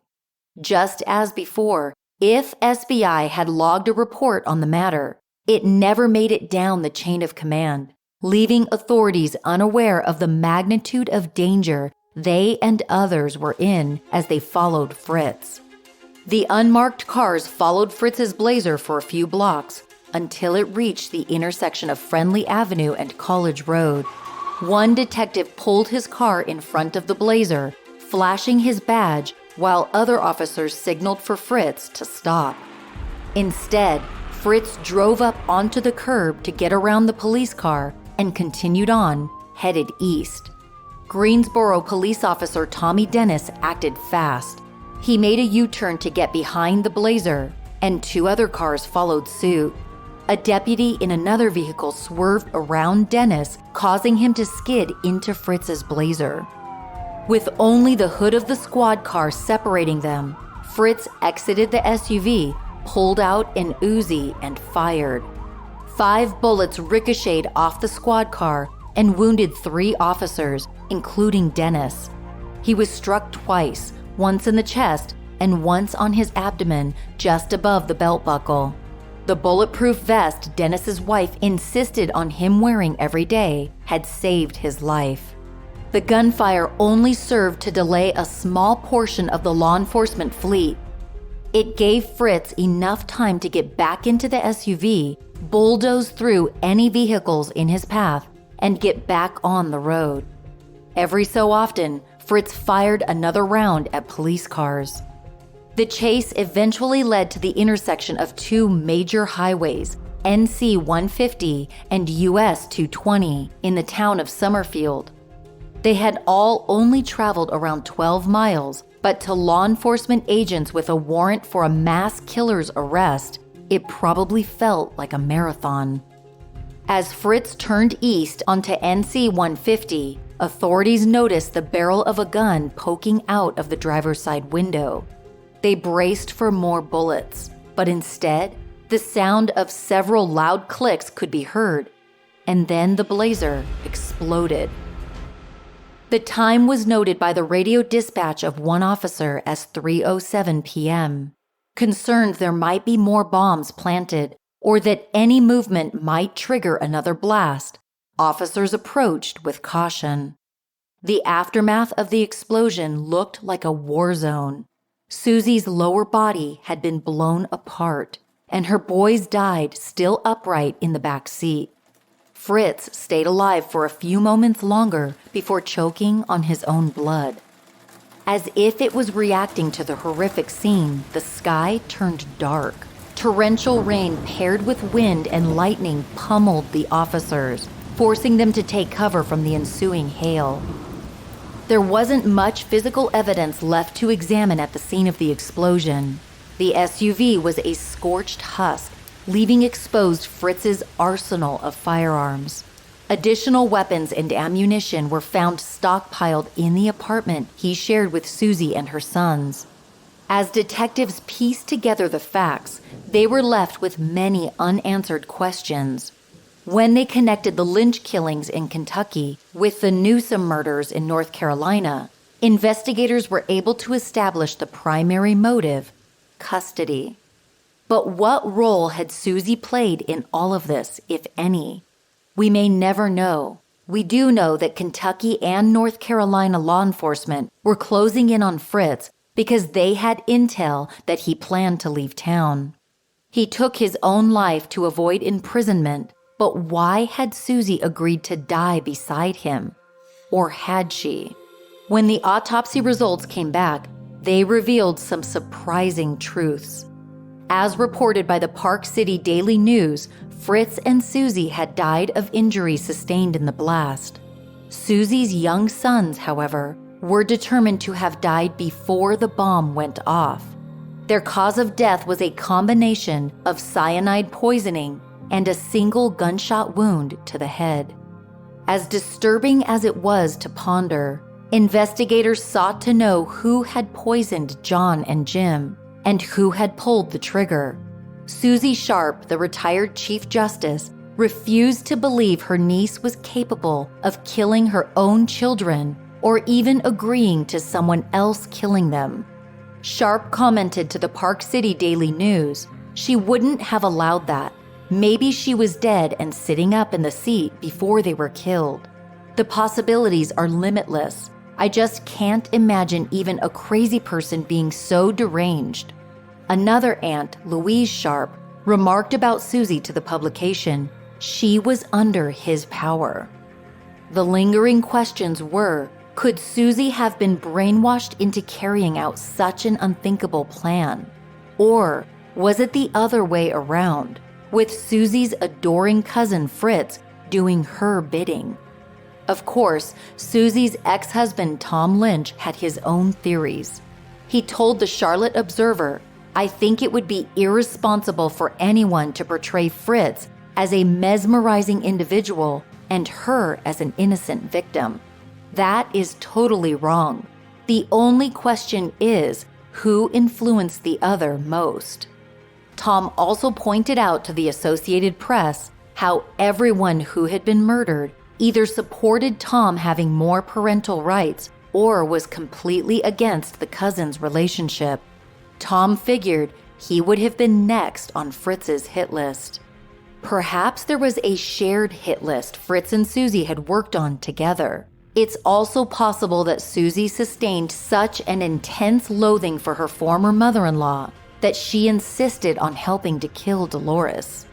Just as before, if SBI had logged a report on the matter, it never made it down the chain of command. leaving authorities unaware of the magnitude of danger they and others were in as they followed Fritz. The unmarked cars followed Fritz's Blazer for a few blocks until it reached the intersection of Friendly Avenue and College Road. One detective pulled his car in front of the Blazer, flashing his badge, while other officers signaled for Fritz to stop. Instead, Fritz drove up onto the curb to get around the police car and continued on, headed east. Greensboro police officer Tommy Dennis acted fast. He made a U-turn to get behind the Blazer, and 2 other cars followed suit. A deputy in another vehicle swerved around Dennis, causing him to skid into Fritz's Blazer. With only the hood of the squad car separating them, Fritz exited the SUV, pulled out an Uzi, and fired. 5 bullets ricocheted off the squad car and wounded 3 officers, including Dennis. He was struck twice, once in the chest and once on his abdomen just above the belt buckle. The bulletproof vest Dennis's wife insisted on him wearing every day had saved his life. The gunfire only served to delay a small portion of the law enforcement fleet. It gave Fritz enough time to get back into the SUV, bulldoze through any vehicles in his path, and get back on the road. Every so often, Fritz fired another round at police cars. The chase eventually led to the intersection of 2 major highways, NC 150 and US 220, in the town of Summerfield. They had all only traveled around 12 miles, but to law enforcement agents with a warrant for a mass killer's arrest, it probably felt like a marathon. As Fritz turned east onto NC 150, authorities noticed the barrel of a gun poking out of the driver's side window. They braced for more bullets, but instead, the sound of several loud clicks could be heard, and then the Blazer exploded. The time was noted by the radio dispatch of one officer as 3:07 p.m. Concerned there might be more bombs planted or that any movement might trigger another blast, officers approached with caution. The aftermath of the explosion looked like a war zone. Susie's lower body had been blown apart, and her boys died still upright in the back seat. Fritz stayed alive for a few moments longer before choking on his own blood. As if it was reacting to the horrific scene, the sky turned dark. Torrential rain paired with wind and lightning pummeled the officers, forcing them to take cover from the ensuing hail. There wasn't much physical evidence left to examine at the scene of the explosion. The SUV was a scorched husk, leaving exposed Fritz's arsenal of firearms. Additional weapons and ammunition were found stockpiled in the apartment he shared with Susie and her sons. As detectives pieced together the facts, they were left with many unanswered questions. When they connected the Lynch killings in Kentucky with the Newsom murders in North Carolina, investigators were able to establish the primary motive: custody. But what role had Susie played in all of this, if any? We may never know. We do know that Kentucky and North Carolina law enforcement were closing in on Fritz because they had intel that he planned to leave town. He took his own life to avoid imprisonment, but why had Susie agreed to die beside him? Or had she? When the autopsy results came back, they revealed some surprising truths. As reported by the Park City Daily News, Fritz and Susie had died of injuries sustained in the blast. Susie's young sons, however, were determined to have died before the bomb went off. Their cause of death was a combination of cyanide poisoning and a single gunshot wound to the head. As disturbing as it was to ponder, investigators sought to know who had poisoned John and Jim and who had pulled the trigger. Susie Sharp, the retired Chief Justice, refused to believe her niece was capable of killing her own children or even agreeing to someone else killing them. Sharp commented to the Park City Daily News she wouldn't have allowed that. Maybe she was dead and sitting up in the seat before they were killed. The possibilities are limitless. I just can't imagine even a crazy person being so deranged. Another aunt, Louise Sharp, remarked about Susie to the publication, she was under his power. The lingering questions were, could Susie have been brainwashed into carrying out such an unthinkable plan? Or was it the other way around, with Susie's adoring cousin Fritz doing her bidding? Of course, Susie's ex-husband Tom Lynch had his own theories. He told the Charlotte Observer, I think it would be irresponsible for anyone to portray Fritz as a mesmerizing individual and her as an innocent victim. That is totally wrong. The only question is, who influenced the other most? Tom also pointed out to the Associated Press how everyone who had been murdered either supported Tom having more parental rights or was completely against the cousins' relationship. Tom figured he would have been next on Fritz's hit list. Perhaps there was a shared hit list Fritz and Susie had worked on together. It's also possible that Susie sustained such an intense loathing for her former mother-in-law that she insisted on helping to kill Dolores.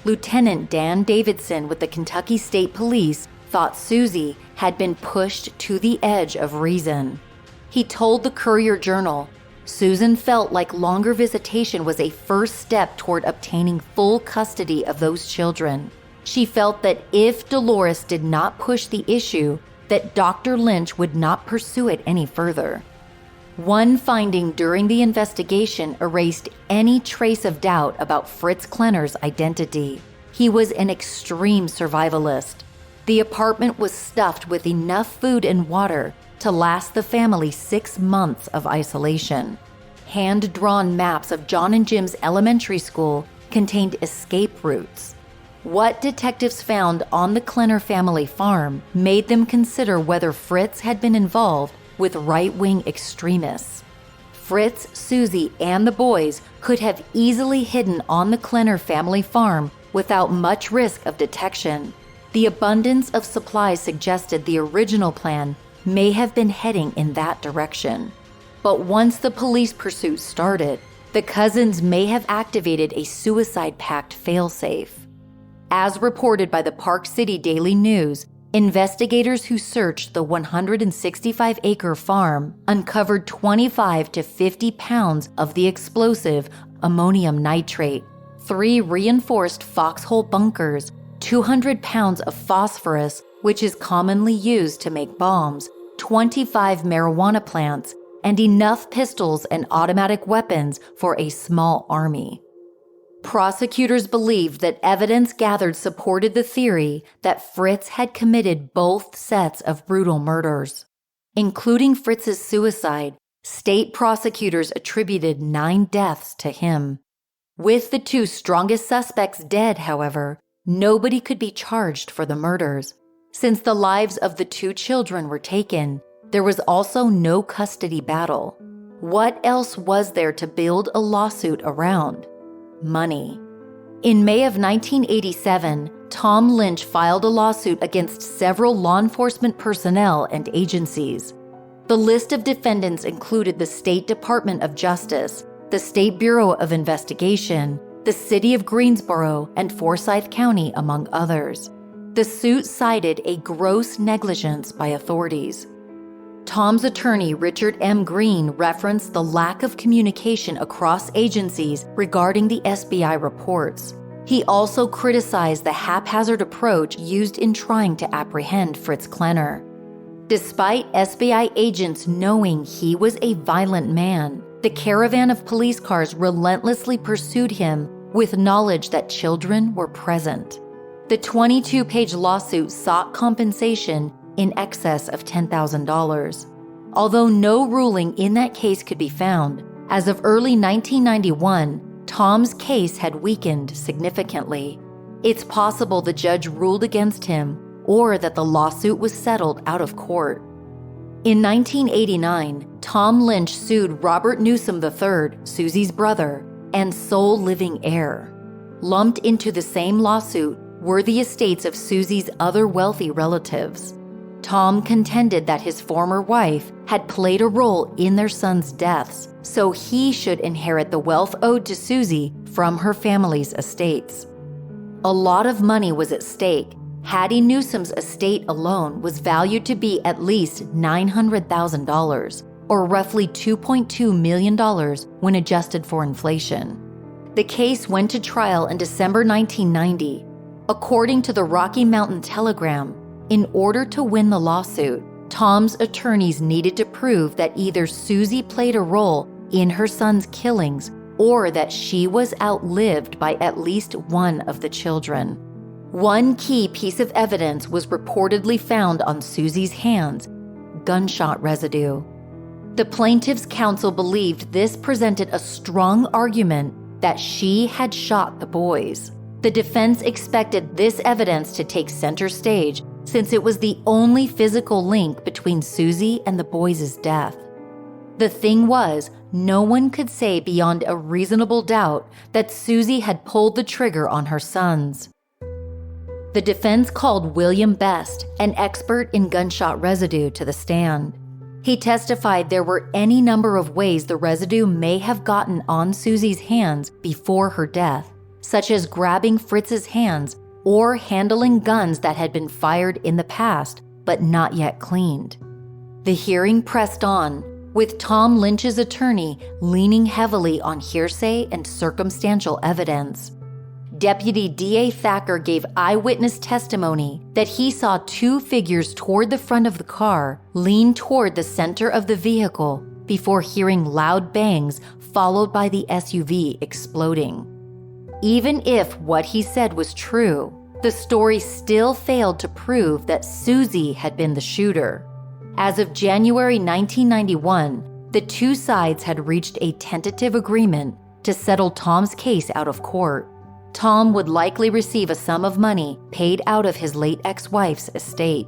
Lieutenant Dan Davidson with the Kentucky State Police thought Susie had been pushed to the edge of reason. He told the Courier-Journal, Susan felt like longer visitation was a first step toward obtaining full custody of those children. She felt that if Dolores did not push the issue, that Dr. Lynch would not pursue it any further. One finding during the investigation erased any trace of doubt about Fritz Klenner's identity. He was an extreme survivalist. The apartment was stuffed with enough food and water to last the family 6 months of isolation. Hand-drawn maps of John and Jim's elementary school contained escape routes. What detectives found on the Klenner family farm made them consider whether Fritz had been involved with right-wing extremists. Fritz, Susie, and the boys could have easily hidden on the Klenner family farm without much risk of detection. The abundance of supplies suggested the original plan may have been heading in that direction. But once the police pursuit started, the cousins may have activated a suicide pact failsafe. As reported by the Park City Daily News, investigators who searched the 165-acre farm uncovered 25 to 50 pounds of the explosive ammonium nitrate, 3 reinforced foxhole bunkers, 200 pounds of phosphorus, which is commonly used to make bombs, 25 marijuana plants, and enough pistols and automatic weapons for a small army. Prosecutors believed that evidence gathered supported the theory that Fritz had committed both sets of brutal murders. Including Fritz's suicide, state prosecutors attributed 9 deaths to him. With the 2 strongest suspects dead, however, nobody could be charged for the murders. Since the lives of the 2 children were taken, there was also no custody battle. What else was there to build a lawsuit around? Money. In May of 1987, Tom Lynch filed a lawsuit against several law enforcement personnel and agencies. The list of defendants included the State Department of Justice, the State Bureau of Investigation, the City of Greensboro, and Forsyth County, among others. The suit cited a gross negligence by authorities. Tom's attorney, Richard M. Green, referenced the lack of communication across agencies regarding the SBI reports. He also criticized the haphazard approach used in trying to apprehend Fritz Klenner. Despite SBI agents knowing he was a violent man, the caravan of police cars relentlessly pursued him with knowledge that children were present. The 22-page lawsuit sought compensation in excess of $10,000. Although no ruling in that case could be found, as of early 1991, Tom's case had weakened significantly. It's possible the judge ruled against him or that the lawsuit was settled out of court. In 1989, Tom Lynch sued Robert Newsom III, Susie's brother, and sole living heir. Lumped into the same lawsuit were the estates of Susie's other wealthy relatives. Tom contended that his former wife had played a role in their sons' deaths, so he should inherit the wealth owed to Susie from her family's estates. A lot of money was at stake. Hattie Newsom's estate alone was valued to be at least $900,000, or roughly $2.2 million when adjusted for inflation. The case went to trial in December 1990. According to the Rocky Mountain Telegram, in order to win the lawsuit, Tom's attorneys needed to prove that either Susie played a role in her son's killings or that she was outlived by at least one of the children. One key piece of evidence was reportedly found on Susie's hands: gunshot residue. The plaintiff's counsel believed this presented a strong argument that she had shot the boys. The defense expected this evidence to take center stage since it was the only physical link between Susie and the boys' death. The thing was, no one could say beyond a reasonable doubt that Susie had pulled the trigger on her sons. The defense called William Best, an expert in gunshot residue, to the stand. He testified there were any number of ways the residue may have gotten on Susie's hands before her death, such as grabbing Fritz's hands or handling guns that had been fired in the past but not yet cleaned. The hearing pressed on, with Tom Lynch's attorney leaning heavily on hearsay and circumstantial evidence. Deputy D.A. Thacker gave eyewitness testimony that he saw two figures toward the front of the car lean toward the center of the vehicle before hearing loud bangs followed by the SUV exploding. Even if what he said was true, the story still failed to prove that Susie had been the shooter. As of January 1991, the two sides had reached a tentative agreement to settle Tom's case out of court. Tom would likely receive a sum of money paid out of his late ex-wife's estate.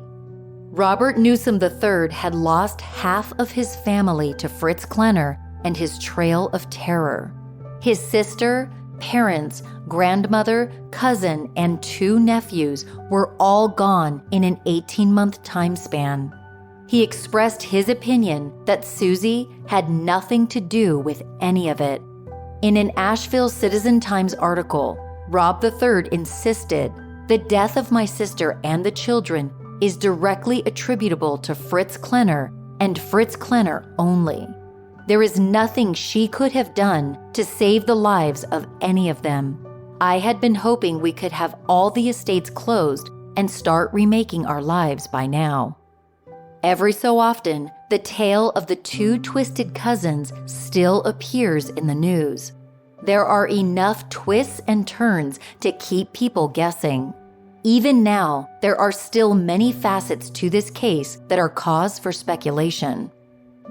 Robert Newsom III had lost half of his family to Fritz Klenner and his trail of terror. His sister, parents, grandmother, cousin, and two nephews were all gone in an 18-month time span. He expressed his opinion that Susie had nothing to do with any of it. In an Asheville Citizen-Times article, Rob III insisted, "The death of my sister and the children is directly attributable to Fritz Klenner and Fritz Klenner only. There is nothing she could have done to save the lives of any of them. I had been hoping we could have all the estates closed and start remaking our lives by now." Every so often, the tale of the two twisted cousins still appears in the news. There are enough twists and turns to keep people guessing. Even now, there are still many facets to this case that are cause for speculation.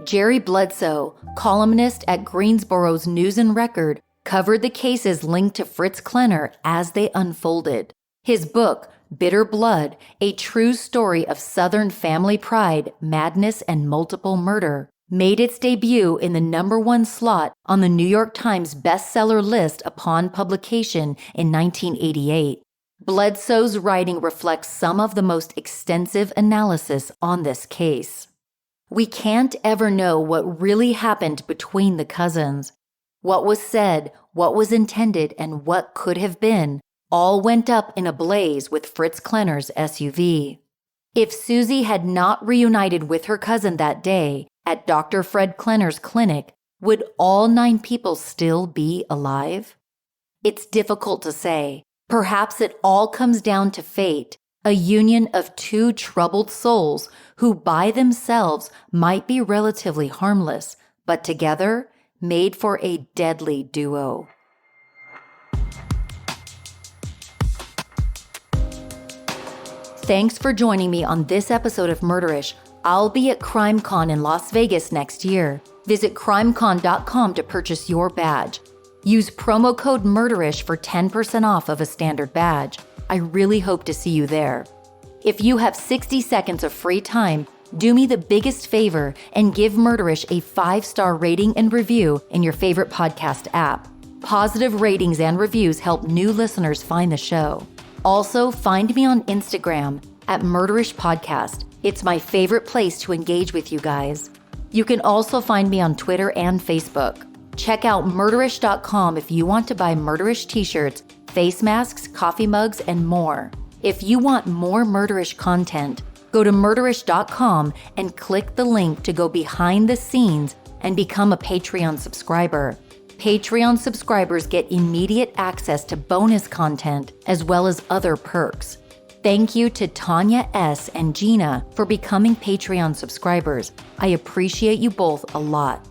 Jerry Bledsoe, columnist at Greensboro's News and Record, covered the cases linked to Fritz Klenner as they unfolded. His book, Bitter Blood, A True Story of Southern Family Pride, Madness, and Multiple Murder, made its debut in the #1 slot on the New York Times bestseller list upon publication in 1988. Bledsoe's writing reflects some of the most extensive analysis on this case. We can't ever know what really happened between the cousins. What was said, what was intended, and what could have been all went up in a blaze with Fritz Klenner's SUV. If Susie had not reunited with her cousin that day at Dr. Fred Klenner's clinic, would all 9 people still be alive? It's difficult to say. Perhaps it all comes down to fate, a union of two troubled souls who by themselves might be relatively harmless, but together made for a deadly duo. Thanks for joining me on this episode of Murderish. I'll be at CrimeCon in Las Vegas next year. Visit crimecon.com to purchase your badge. Use promo code Murderish for 10% off of a standard badge. I really hope to see you there. If you have 60 seconds of free time, do me the biggest favor and give Murderish a 5-star rating and review in your favorite podcast app. Positive ratings and reviews help new listeners find the show. Also, find me on Instagram at Murderish Podcast. It's my favorite place to engage with you guys. You can also find me on Twitter and Facebook. Check out murderish.com if you want to buy Murderish t-shirts, face masks, coffee mugs, and more. If you want more Murderish content, go to murderish.com and click the link to go behind the scenes and become a Patreon subscriber. Patreon subscribers get immediate access to bonus content as well as other perks. Thank you to Tanya S. and Gina for becoming Patreon subscribers. I appreciate you both a lot.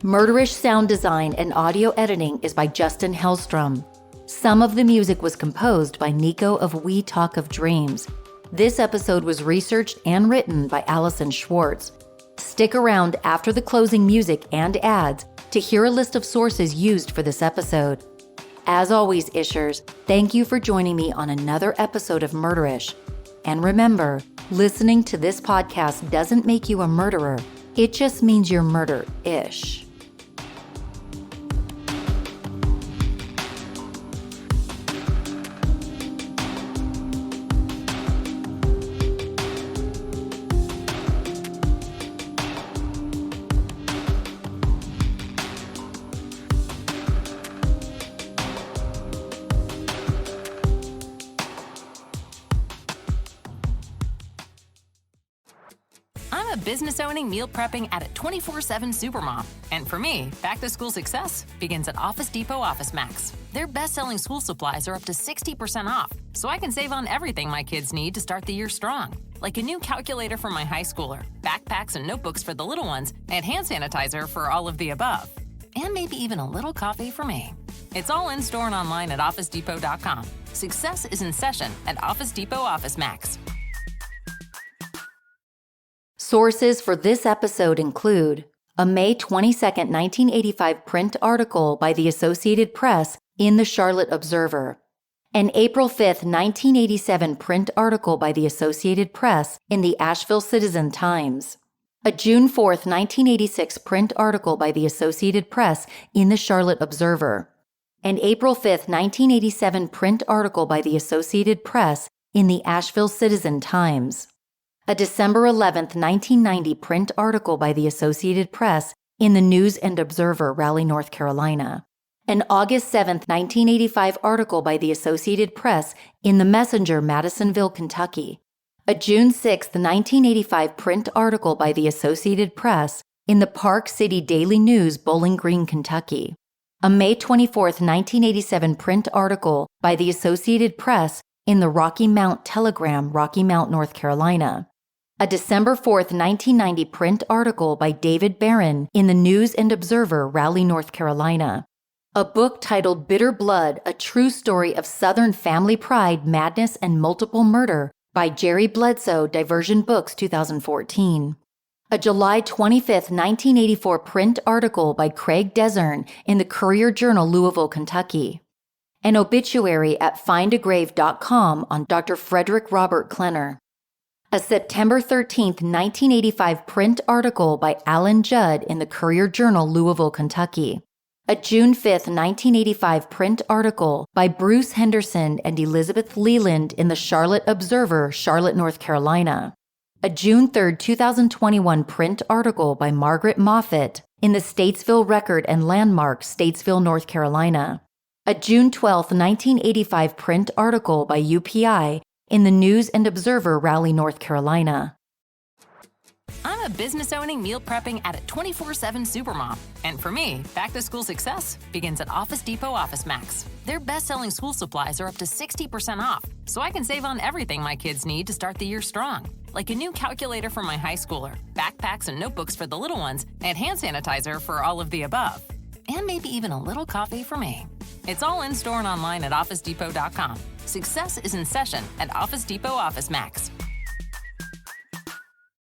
Murderish sound design and audio editing is by Justin Hellstrom. Some of the music was composed by Nico of We Talk of Dreams. This episode was researched and written by Alison Schwartz. Stick around after the closing music and ads to hear a list of sources used for this episode. As always, Ishers, thank you for joining me on another episode of Murderish. And remember, listening to this podcast doesn't make you a murderer. It just means you're murder-ish. I'm a business-owning, meal prepping at a 24/7 supermom. And for me, back-to-school success begins at Office Depot Office Max. Their best-selling school supplies are up to 60% off, so I can save on everything my kids need to start the year strong. Like a new calculator for my high schooler, backpacks and notebooks for the little ones, and hand sanitizer for all of the above. And maybe even a little coffee for me. It's all in-store and online at OfficeDepot.com. Success is in session at Office Depot Office Max. Sources for this episode include a May 22, 1985 print article by the Associated Press in the Charlotte Observer, an April 5, 1987 print article by the Associated Press in the Asheville Citizen-Times, a June 4, 1986 print article by the Associated Press in the Charlotte Observer, an April 5, 1987 print article by the Associated Press in the Asheville Citizen-Times, a December 11, 1990 print article by the Associated Press in the News and Observer, Raleigh, North Carolina, an August 7, 1985 article by the Associated Press in the Messenger, Madisonville, Kentucky, a June 6, 1985 print article by the Associated Press in the Park City Daily News, Bowling Green, Kentucky, a May 24, 1987 print article by the Associated Press in the Rocky Mount Telegram, Rocky Mount, North Carolina, a December 4, 1990 print article by David Barron in the News and Observer, Raleigh, North Carolina, a book titled Bitter Blood, A True Story of Southern Family Pride, Madness, and Multiple Murder by Jerry Bledsoe, Diversion Books, 2014, a July 25, 1984 print article by Craig Desern in the Courier-Journal, Louisville, Kentucky, an obituary at findagrave.com on Dr. Frederick Robert Klenner, a September 13, 1985 print article by Alan Judd in the Courier-Journal, Louisville, Kentucky, a June 5, 1985 print article by Bruce Henderson and Elizabeth Leland in the Charlotte Observer, Charlotte, North Carolina, a June 3, 2021 print article by Margaret Moffett in the Statesville Record and Landmark, Statesville, North Carolina, a June 12, 1985 print article by UPI in the News and Observer, Raleigh, North Carolina. I'm a business-owning, meal prepping at a 24/7 supermom. And for me, back-to-school success begins at Office Depot Office Max. Their best-selling school supplies are up to 60% off, so I can save on everything my kids need to start the year strong. Like a new calculator for my high schooler, backpacks and notebooks for the little ones, and hand sanitizer for all of the above. And maybe even a little coffee for me. It's all in-store and online at OfficeDepot.com. Success is in session at Office Depot Office Max.